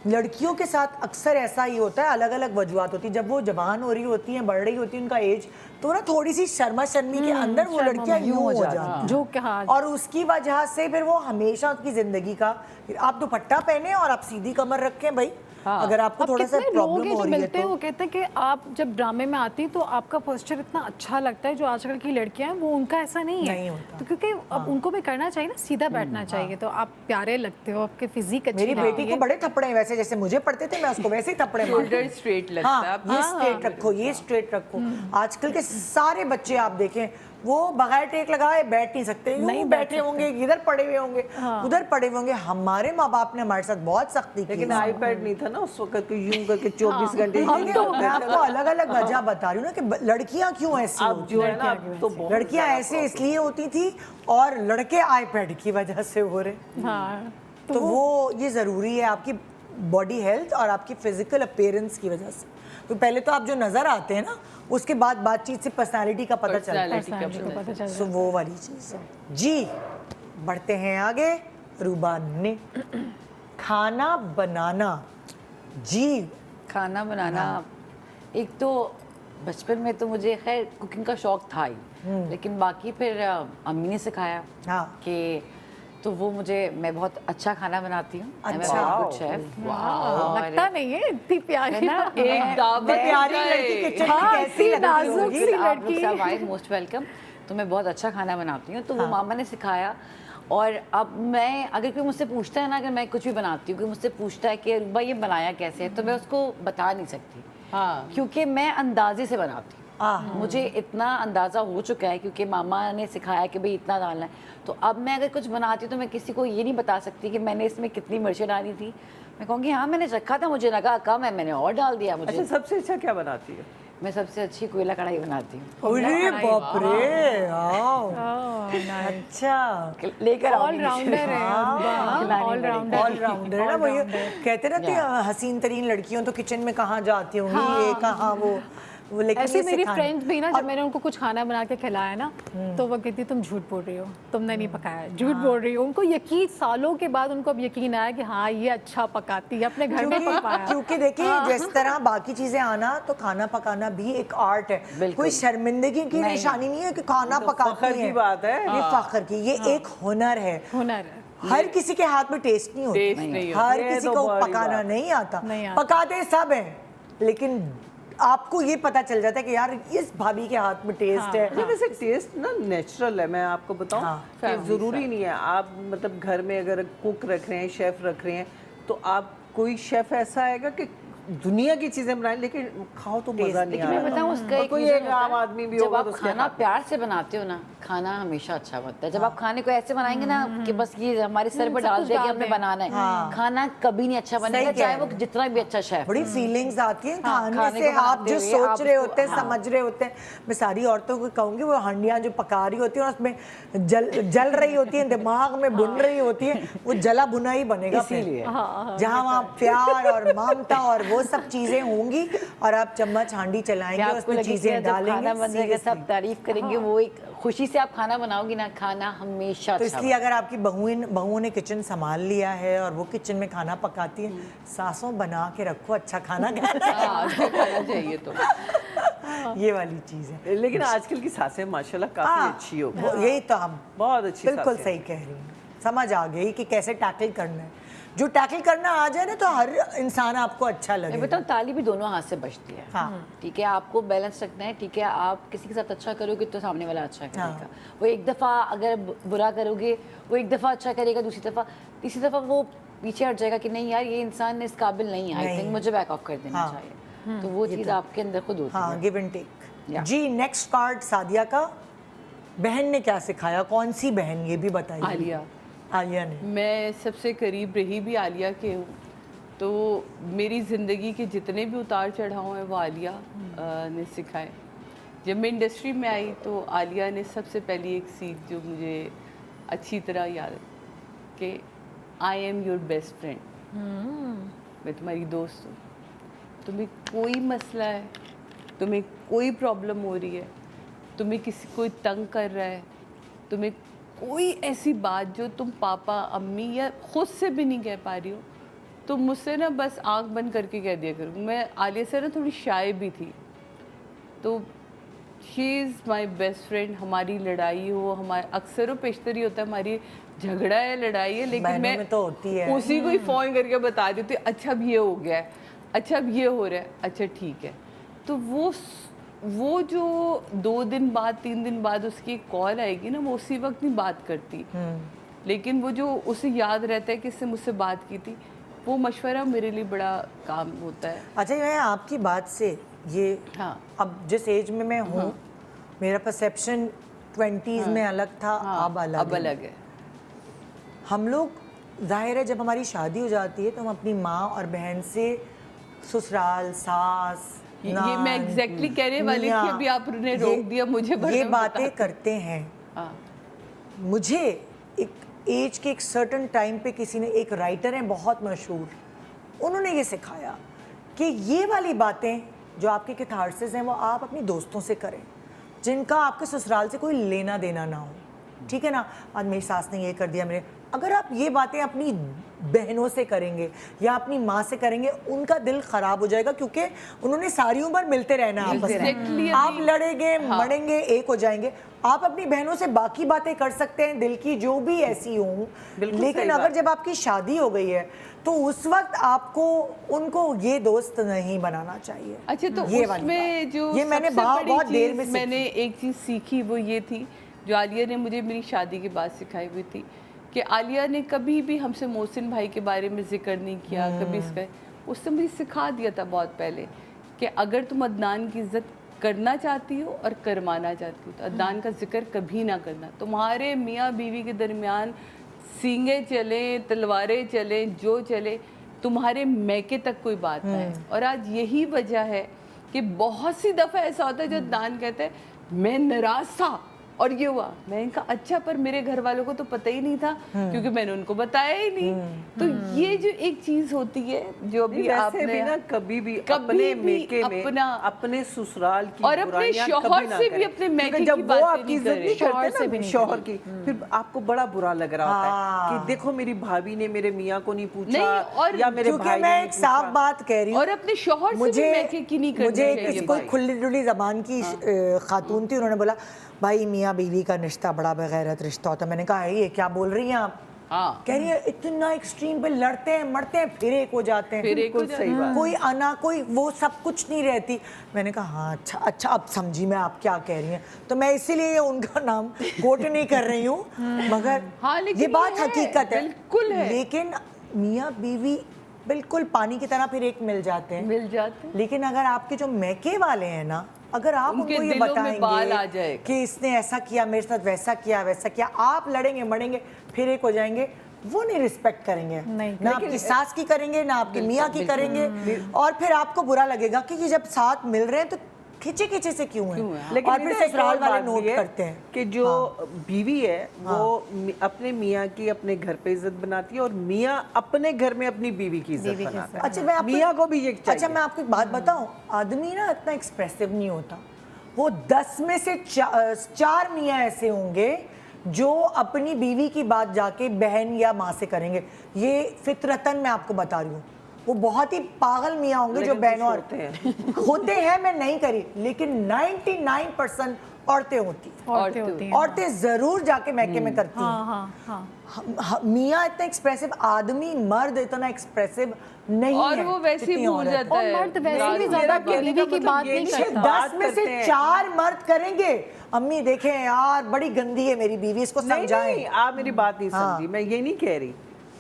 لڑکیوں کے ساتھ اکثر ایسا ہی ہوتا ہے, الگ الگ وجوہات ہوتی ہیں. جب وہ جوان ہو رہی ہوتی ہیں, بڑھ رہی ہوتی ہیں, ان کا ایج, تو نا تھوڑی سی شرما شرمی کے اندر وہ لڑکیاں یوں ہو جاتی ہیں, اور اس کی وجہ سے پھر وہ ہمیشہ کی زندگی کا, آپ دوپٹہ پہنے اور آپ سیدھی کمر رکھیں بھائی. اگر آپ کو تھوڑا سا پرابلم ہو رہی ہے تو وہ کہتے ہیں کہ آپ جب ڈرامے میں آتی تو آپ کا پوسچر اتنا اچھا لگتا ہے. جو آج کل کی لڑکیاں ہیں وہ ان کا ایسا نہیں ہے, تو کیونکہ اب ان کو بھی کرنا چاہیے نا, سیدھا بیٹھنا چاہیے, تو آپ پیارے لگتے ہو, آپ کے فزیک اچھی. میری بیٹی کو بڑے تھپڑے ہیں ویسے, جیسے مجھے پڑتے تھے میں اس کو ویسے ہی تھپڑے مارتی ہوں. اسٹریٹ لگتا ہے, یہ اسٹریٹ رکھو, یہ اسٹریٹ رکھو. آج کل کے سارے بچے آپ دیکھیں وہ بغیر ٹیک لگائے بیٹھ نہیں سکتے, یوں بیٹھے ہوں گے, ادھر پڑے ہوئے ہوں گے, ادھر پڑے ہوئے ہوں گے. ہمارے ماں باپ نے ہمارے ساتھ بہت سختی کی, لیکن آئی پیڈ نہیں تھا نا اس وقت, یوں کر کے 24 گھنٹے. میں آپ کو الگ الگ وجہ بتا رہی ہوں نا کہ لڑکیاں کیوں ایسی ہوتی ہیں. لڑکیاں ایسے اس لیے ہوتی تھی اور لڑکے آئی پیڈ کی وجہ سے ہو رہے. تو وہ یہ ضروری ہے آپ کی باڈی ہیلتھ اور آپ کی فزیکل اپیرنس کی وجہ سے. تو پہلے تو آپ جو نظر آتے ہیں نا, اس کے بعد بات چیت سے پرسنالٹی کا پتہ چلتا ہے. سو وہ والی چیز ہے. جی بڑھتے ہیں آگے. روبا نے کھانا بنانا. جی کھانا بنانا ایک تو بچپن میں تو مجھے خیر کوکنگ کا شوق تھا ہی, لیکن باقی پھر امی نے سکھایا کہ, تو وہ میں بہت اچھا کھانا بناتی ہوں. لگتا نہیں ہے اتنی پیاری نا, ایک دعوت موسٹ ویلکم. تو میں بہت اچھا کھانا بناتی ہوں, تو وہ ماما نے سکھایا. اور اب میں اگر کوئی مجھ سے پوچھتا ہے نا, اگر میں کچھ بھی بناتی ہوں, کوئی مجھ سے پوچھتا ہے کہ روبا یہ بنایا کیسے ہے, تو میں اس کو بتا نہیں سکتی, کیونکہ میں اندازے سے بناتی ہوں. مجھے اتنا اندازہ ہو چکا ہے کیونکہ ماما نے سکھایا کہ بھئی اتنا ڈالنا ہے. تو اب میں اگر کچھ بناتی ہوں تو میں کسی کو یہ نہیں بتا سکتی کہ میں نے اس میں کتنی مرچیں ڈالی تھی. میں کہوں گی ہاں میں نے رکھا تھا, مجھے لگا کم ہے, میں نے اور ڈال دیا. مجھے اچھا سب سے اچھا کیا بناتی ہے؟ میں سب سے اچھی کوئلہ کڑھائی بناتی ہوں. ارے باپ رے, اچھا لے کر آؤ آل راؤنڈر ہے, آل راؤنڈر. آل راؤنڈر ہے نا. وہ کہتے رہتے ہیں حسین ترین لڑکیوں تو کچن میں کہاں جاتی ہوں گی, یہ کہاں وہ. لیکن ایسے میری فرینڈ بھی نا, جب میں نے ان کو کچھ کھانا بنا کے کھلایا نا تو وہ کہتی تم جھوٹ بول رہی ہو, تم نے نہیں پکایا, جھوٹ بول رہی ہو. ان کو یقین, سالوں کے بعد ان کو اب یقین آیا کہ ہاں یہ اچھا پکاتی ہے, اپنے گھر میں پکایا. کیونکہ دیکھیں جس طرح باقی چیزیں آنا, تو کھانا پکانا بھی ایک آرٹ ہے. کوئی شرمندگی کی نشانی نہیں ہے کہ کھانا پکاتی ہے, بات ہے یہ فخر کی, یہ ایک ہنر ہے. ہنر ہے. ہر کسی کے ہاتھ میں ٹیسٹ نہیں ہوتا, ہر کسی کو پکانا نہیں آتا. پکاتے سب ہیں, لیکن آپ کو یہ پتا چل جاتا ہے کہ یار اس بھابھی کے ہاتھ میں ٹیسٹ ہے. ویسے ٹیسٹ نا نیچرل ہے. میں آپ کو بتاؤں کہ ضروری نہیں ہے آپ مطلب گھر میں اگر کوک رکھ رہے ہیں, شیف رکھ رہے ہیں, تو آپ کوئی شیف ایسا آئے گا کہ دنیا کی چیزیں بنائیں لیکن کھاؤ تو مزہ نہیں آ میں رہا. بتاؤں اس کا ایک کوئی ریزن ایک عام ہوتا آدمی ہے, بھی جب ہوگا آپ تو اس کے کھانا پیار سے بناتے ہو نا, کھانا ہمیشہ اچھا بنتا ہے. جب آپ کھانے کو ایسے بنائیں گے نا کہ بس یہ ہمارے سر پہ ڈال دے کہ ہم نے بنانا ہے, کھانا کبھی نہیں اچھا بنے گا, چاہے وہ جتنا بھی اچھا شیف. بڑی فیلنگز آتی ہیں کھانے سے, آپ جو سوچ رہے ہوتے ہیں, سمجھ رہے ہوتے ہیں. میں ساری عورتوں کو کہوں گی وہ ہنڈیاں جو پکا رہی ہوتی ہیں اس میں جل رہی ہوتی ہیں, دماغ میں بن رہی ہوتی ہیں, وہ جلا بنا ہی بنے گا. اسی لیے جہاں وہاں پیار اور ممتا اور وہ سب چیزیں ہوں گی, اور آپ چمچ ہانڈی چلائیں گے, اس میں چیزیں ڈالیں گے, سب تعریف کریں گے, وہ ایک خوشی سے آپ کھانا بناؤ گی نا, کھانا ہمیشہ. تو اس لیے اگر آپ کی بہوؤں نے کچن سنبھال لیا ہے اور وہ کچن میں کھانا پکاتی ہیں, ساسوں بنا کے رکھو, اچھا کھانا کھانا چاہیے. تو یہ والی چیز ہے. لیکن آج کل کی ساسیں ماشاءاللہ کافی اچھی ہو گئی, یہی تو ہم بہت اچھی. بالکل صحیح کہہ رہی ہیں, سمجھ آ گئی کہ کیسے ٹیکل کرنا ہے. جو ٹیکل کرنا آ جائے نا تو ہر انسان آپ کو اچھا لگے. میں بتاؤں تالی بھی دونوں ہاتھ سے بجتی ہے. ٹھیک ہے, آپ کو بیلنس رکھنا ہے. ٹھیک ہے, آپ کسی کے ساتھ اچھا کرو گے تو سامنے والا اچھا کرے گا. وہ ایک دفعہ اگر برا کرو گے, وہ ایک دفعہ اچھا کرے گا, دوسری دفعہ تیسری دفعہ وہ پیچھے ہٹ جائے گا کہ نہیں یار یہ انسان اس قابل نہیں ہے, آئی تھنک مجھے بیک آف کر دینا چاہیے. تو وہ چیز آپ کے اندر خود ہوتی ہے. ہاں, گیو اینڈ ٹیک. جی نیکسٹ کارڈ سعدیہ کا. بہن نے کیا سکھایا, کون سی بہن یہ بھی بتائیے. عالیہ. عالیہ نے. میں سب سے قریب رہی بھی عالیہ کے ہوں, تو میری زندگی کے جتنے بھی اتار چڑھاؤ ہیں وہ عالیہ نے سکھائے. جب میں انڈسٹری میں آئی تو عالیہ نے سب سے پہلی ایک سیکھ جو مجھے اچھی طرح یاد ہے کہ I am your best friend, میں تمہاری دوست ہوں. تمہیں کوئی مسئلہ ہے, تمہیں کوئی پرابلم ہو رہی ہے, تمہیں کسی کوئی تنگ کر رہا ہے, تمہیں کوئی ایسی بات جو تم پاپا امی یا خود سے بھی نہیں کہہ پا رہی ہو, تو مجھ سے نا بس آنکھ بند کر کے کہہ دیا کروں. میں عالیہ سے نا تھوڑی شائع بھی تھی, تو شی از مائی بیسٹ فرینڈ. ہماری لڑائی ہو, ہمارا اکثر و پیشتر ہی ہوتا ہے ہماری جھگڑا ہے, لڑائی ہے, لیکن میں اسی کو ہی فون کر کے بتا دیتی ہوں, اچھا اب یہ ہو گیا ہے, اچھا اب یہ ہو رہا ہے, اچھا ٹھیک ہے. تو وہ جو 2 دن بعد 3 دن بعد اس کی کال آئے گی نا, وہ اسی وقت نہیں بات کرتی, لیکن وہ جو اسے یاد رہتا ہے کہ اس سے مجھ سے بات کی تھی, وہ مشورہ میرے لیے بڑا کام ہوتا ہے. اچھا, میں آپ کی بات سے یہ اب جس ایج میں میں ہوں, میرا پرسیپشن 20s میں الگ تھا, اب الگ ہے. ہم لوگ ظاہر ہے جب ہماری شادی ہو جاتی ہے تو ہم اپنی ماں اور بہن سے سسرال, ساس, یہ میں ایگزیکٹلی کہنے والی تھی, ابھی آپ نے روک دیا مجھے. یہ باتیں کرتے ہیں. مجھے ایک ایج کے ایک سرٹن ٹائم پہ کسی نے, ایک رائٹر ہیں بہت مشہور, انہوں نے یہ سکھایا کہ یہ والی باتیں جو آپ کے کیتھارسس ہیں وہ آپ اپنی دوستوں سے کریں, جن کا آپ کے سسرال سے کوئی لینا دینا نہ ہو. ٹھیک ہے نا, آج میری ساس نے یہ کر دیا, اگر آپ یہ باتیں اپنی بہنوں سے کریں گے یا اپنی ماں سے کریں گے, ان کا دل خراب ہو جائے گا, کیونکہ انہوں نے ساری عمر ملتے رہنا آپس میں. آپ لڑیں گے, مڑیں گے, ایک ہو جائیں گے. آپ اپنی بہنوں سے باقی باتیں کر سکتے ہیں دل کی جو بھی ایسی ہوں, لیکن اگر جب آپ کی شادی ہو گئی ہے تو اس وقت آپ کو ان کو یہ دوست نہیں بنانا چاہیے. اچھا, تو اس میں جو میں نے بہت دیر میں نے ایک چیز سیکھی وہ یہ تھی جو عالیہ نے مجھے میری شادی کے بعد سکھائی ہوئی تھی, کہ عالیہ نے کبھی بھی ہم سے محسن بھائی کے بارے میں ذکر نہیں کیا, کبھی اس نے مجھے سکھا دیا تھا بہت پہلے کہ اگر تم عدنان کی عزت کرنا چاہتی ہو اور کروانا چاہتی ہو تو عدنان کا ذکر کبھی نہ کرنا. تمہارے میاں بیوی کے درمیان سینگیں چلیں, تلواریں چلیں, جو چلے, تمہارے میکے تک کوئی بات نہ ہے. اور آج یہی وجہ ہے کہ بہت سی دفعہ ایسا ہوتا ہے جو عدنان کہتے ہیں میں ناراض تھا اور یہ ہوا. میں نے کہا اچھا پر میرے گھر والوں کو تو پتہ ہی نہیں تھا کیونکہ میں نے ان کو بتایا ہی نہیں. تو یہ جو ایک چیز ہوتی ہے جو ابھی آپ نے کبھی بھی اپنے میکے میں اپنے سسرال کی اور اپنے شوہر سے بھی اپنے میکے کی باتیں نہیں کریں, شوہر کی, پھر آپ کو بڑا برا لگ رہا ہوتا ہے کہ دیکھو میری بھابھی نے میرے میاں کو نہیں پوچھا یا میرے بھائی نے. میں ایک صاف بات کہہ رہی ہوں اور اپنے شوہر سے بھی میکے کی نہیں کرنی چاہیے. چاہیے. مجھے کوئی کھلی ڈلی زبان کی خاتون تھی, انہوں نے بولا بھائی میاں بیوی کا رشتہ بڑا بغیرت رشتہ ہوتا ہے. میں نے کہا یہ کیا بول رہی ہیں آپ؟ کہہ رہی ہے اتنا ایکسٹریم پہ لڑتے ہیں مرتے ہیں پھر ایک ہو جاتے ہیں. بالکل صحیح بات. کوئی انا کوئی وہ سب کچھ نہیں رہتی. میں نے کہا ہاں اچھا اب سمجھی میں آپ کیا کہہ رہی ہیں. تو میں اسی لیے ان کا نام کوٹ نہیں کر رہی ہوں مگر یہ بات حقیقت ہے بالکل ہے. لیکن میاں بیوی بالکل پانی کی طرح پھر ایک مل جاتے ہیں. لیکن اگر آپ کے جو میکے والے ہیں نا, اگر آپ ان کو یہ بتائیں گے کہ اس نے ایسا کیا میرے ساتھ ویسا کیا, آپ لڑیں گے مڑیں گے پھر ایک ہو جائیں گے, وہ نہیں رسپیکٹ کریں گے, نہ آپ کی ساس کی کریں گے نہ آپ کی میاں کی کریں گے. اور پھر آپ کو برا لگے گا کہ جب ساتھ مل رہے ہیں تو کھچے سے کیوں ہیں. اور پھر سسرال والے نوٹ کرتے ہیں کہ جو بیوی ہے وہ اپنے میاں کی اپنے گھر پہ عزت بناتی ہے اور میاں اپنے گھر میں اپنی بیوی کی عزت بناتا ہے. اچھا میاں کو بھی یہ چاہیے. اچھا میں آپ کو ایک بات بتاؤں, آدمی نا اتنا ایکسپریسو نہیں ہوتا. وہ 10 میں سے 4 میاں ایسے ہوں گے جو اپنی بیوی کی بات جا کے بہن یا ماں سے کریں گے. یہ فطرتاً میں آپ کو بتا رہی ہوں. وہ بہت ہی پاگل میاں ہوں گے جو بہنوں ہوتے ہیں, میں نہیں کری, لیکن 99% عورتیں ہوتی ہیں. عورتیں ضرور جا کے میکے میں کرتی ہیں. میاں اتنا ایکسپریسو, آدمی مرد اتنا ایکسپریسو نہیں ہے. اور وہ ویسے ہی بھول جاتا ہے. اور مرد ویسے بھی زیادہ بیوی کی بات نہیں کرتا. 10 میں سے 4 مرد کریں گے امی دیکھیں یار بڑی گندی ہے میری بیوی, اس کو سمجھائیں. نہیں آپ میری بات نہیں سمجھی. میں یہ نہیں کہہ رہی,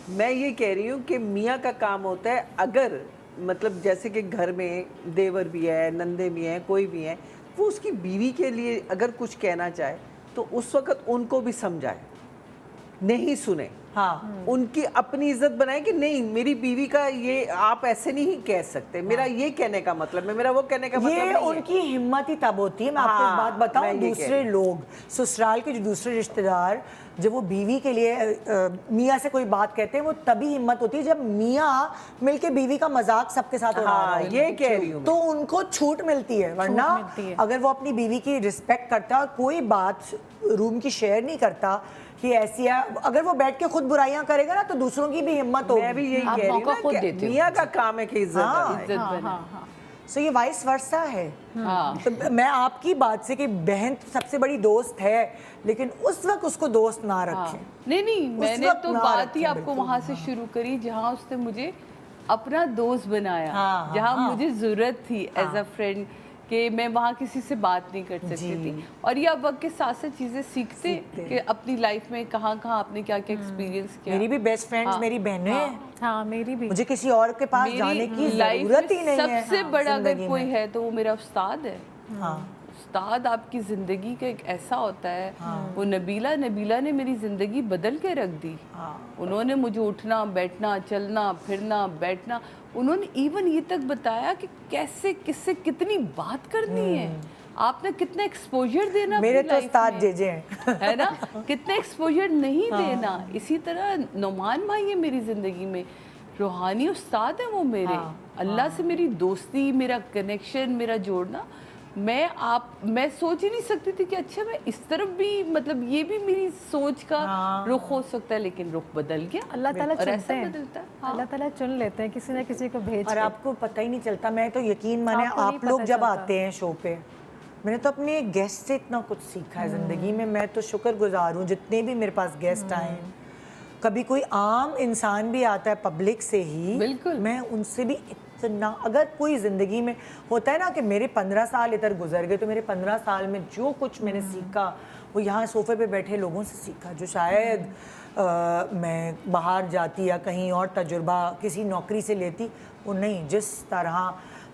میں یہ کہہ رہی ہوں کہ میاں کا کام ہوتا ہے اگر مطلب جیسے کہ گھر میں دیور بھی ہے, نندے بھی ہیں, کوئی بھی ہیں, وہ اس کی بیوی کے لیے اگر کچھ کہنا چاہے تو اس وقت ان کو بھی سمجھائے, نہیں سنیں. ان کی اپنی عزت بنائیں کہ نہیں میری بیوی کا یہ آپ ایسے نہیں کہہ سکتے, میرا یہ کہنے کا مطلب ہے, میرا وہ کہنے کا مطلب نہیں ہے. یہ ان کی ہمت ہی تب ہوتی ہے. میں آپ کو ایک بات بتاؤں, دوسرے لوگ سسرال کے جو دوسرے رشتہ دار جب وہ بیوی کے لیے میاں سے کوئی بات کہتے ہیں, وہ تبھی ہمت ہوتی ہے جب میاں مل کے بیوی کا مذاق سب کے ساتھ اڑا رہا ہے. یہ کہہ رہی ہوں, تو ان کو چھوٹ ملتی ہے. ورنہ اگر وہ اپنی بیوی کی رسپیکٹ کرتا ہے اور کوئی بات روم کی شیئر نہیں کرتا کہ ایسی ہے, اگر وہ بیٹھ کے خود برائیاں کرے گا نا تو دوسروں کی بھی ہمت ہوگی. میں بھی یہی کہہ رہی ہوں کہ میاں کا کام ہے کہ عزت بنائے. سو یہ وائس ورسا ہے. میں آپ کی بات سے کہ بہن سب سے بڑی دوست ہے لیکن اس وقت اس کو دوست نہ رکھیں. نہیں میں نے تو بات ہی آپ کو وہاں سے شروع کری جہاں اس نے مجھے اپنا دوست بنایا, جہاں مجھے ضرورت تھی ایز اے فرینڈ کہ میں وہاں کسی سے بات نہیں کر سکتی تھی. اور یہ اب وقت کے ساتھ ساتھ چیزیں سیکھتے کہ اپنی لائف میں کہاں آپ نے کیا ایکسپیرینس کیا. میری بھی بیسٹ فرینڈز میری بہنیں ہیں. ہاں میری بھی. مجھے کسی اور کے پاس جانے کی ضرورت ہی نہیں ہے. سب سے بڑا اگر کوئی ہے تو وہ میرا استاد ہے. استاد آپ کی زندگی کا ایک ایسا ہوتا ہے. وہ نبیلہ نے میری زندگی بدل کے رکھ دی. انہوں نے مجھے اٹھنا بیٹھنا چلنا پھرنا بیٹھنا, انہوں نے ایون یہ تک بتایا کہ کیسے کس سے کتنی بات کرنی ہے, آپ نے کتنا ایکسپوجر دینا. میرے تو استاد جے ہیں ہے نا, کتنا ایکسپوجر نہیں دینا. اسی طرح نعمان بھائی ہے میری زندگی میں, روحانی استاد ہیں وہ میرے. اللہ سے میری دوستی, میرا کنیکشن, میرا جوڑنا, میں سوچ ہی نہیں سکتی تھی کہ اچھا میں اس طرف بھی مطلب یہ بھی میری سوچ کا رخ ہو سکتا ہے, لیکن رخ بدل گیا. اللہ تعالیٰ چنتے ہیں, اللہ تعالیٰ چن لیتے ہیں کسی نہ کسی کو بھیج. اور آپ کو پتہ ہی نہیں چلتا. میں تو یقین مانے آپ لوگ جب آتے ہیں شو پہ, میں نے تو اپنے گیسٹ سے اتنا کچھ سیکھا ہے زندگی میں. میں تو شکر گزار ہوں جتنے بھی میرے پاس گیسٹ آئے ہیں. کبھی کوئی عام انسان بھی آتا ہے پبلک سے ہی, میں ان سے بھی اتنا, اگر کوئی زندگی میں ہوتا ہے نا کہ میرے 15 سال ادھر گزر گئے تو میرے 15 سال میں جو کچھ میں نے سیکھا وہ یہاں صوفے پہ بیٹھے لوگوں سے سیکھا, جو شاید میں باہر جاتی یا کہیں اور تجربہ کسی نوکری سے لیتی وہ نہیں. جس طرح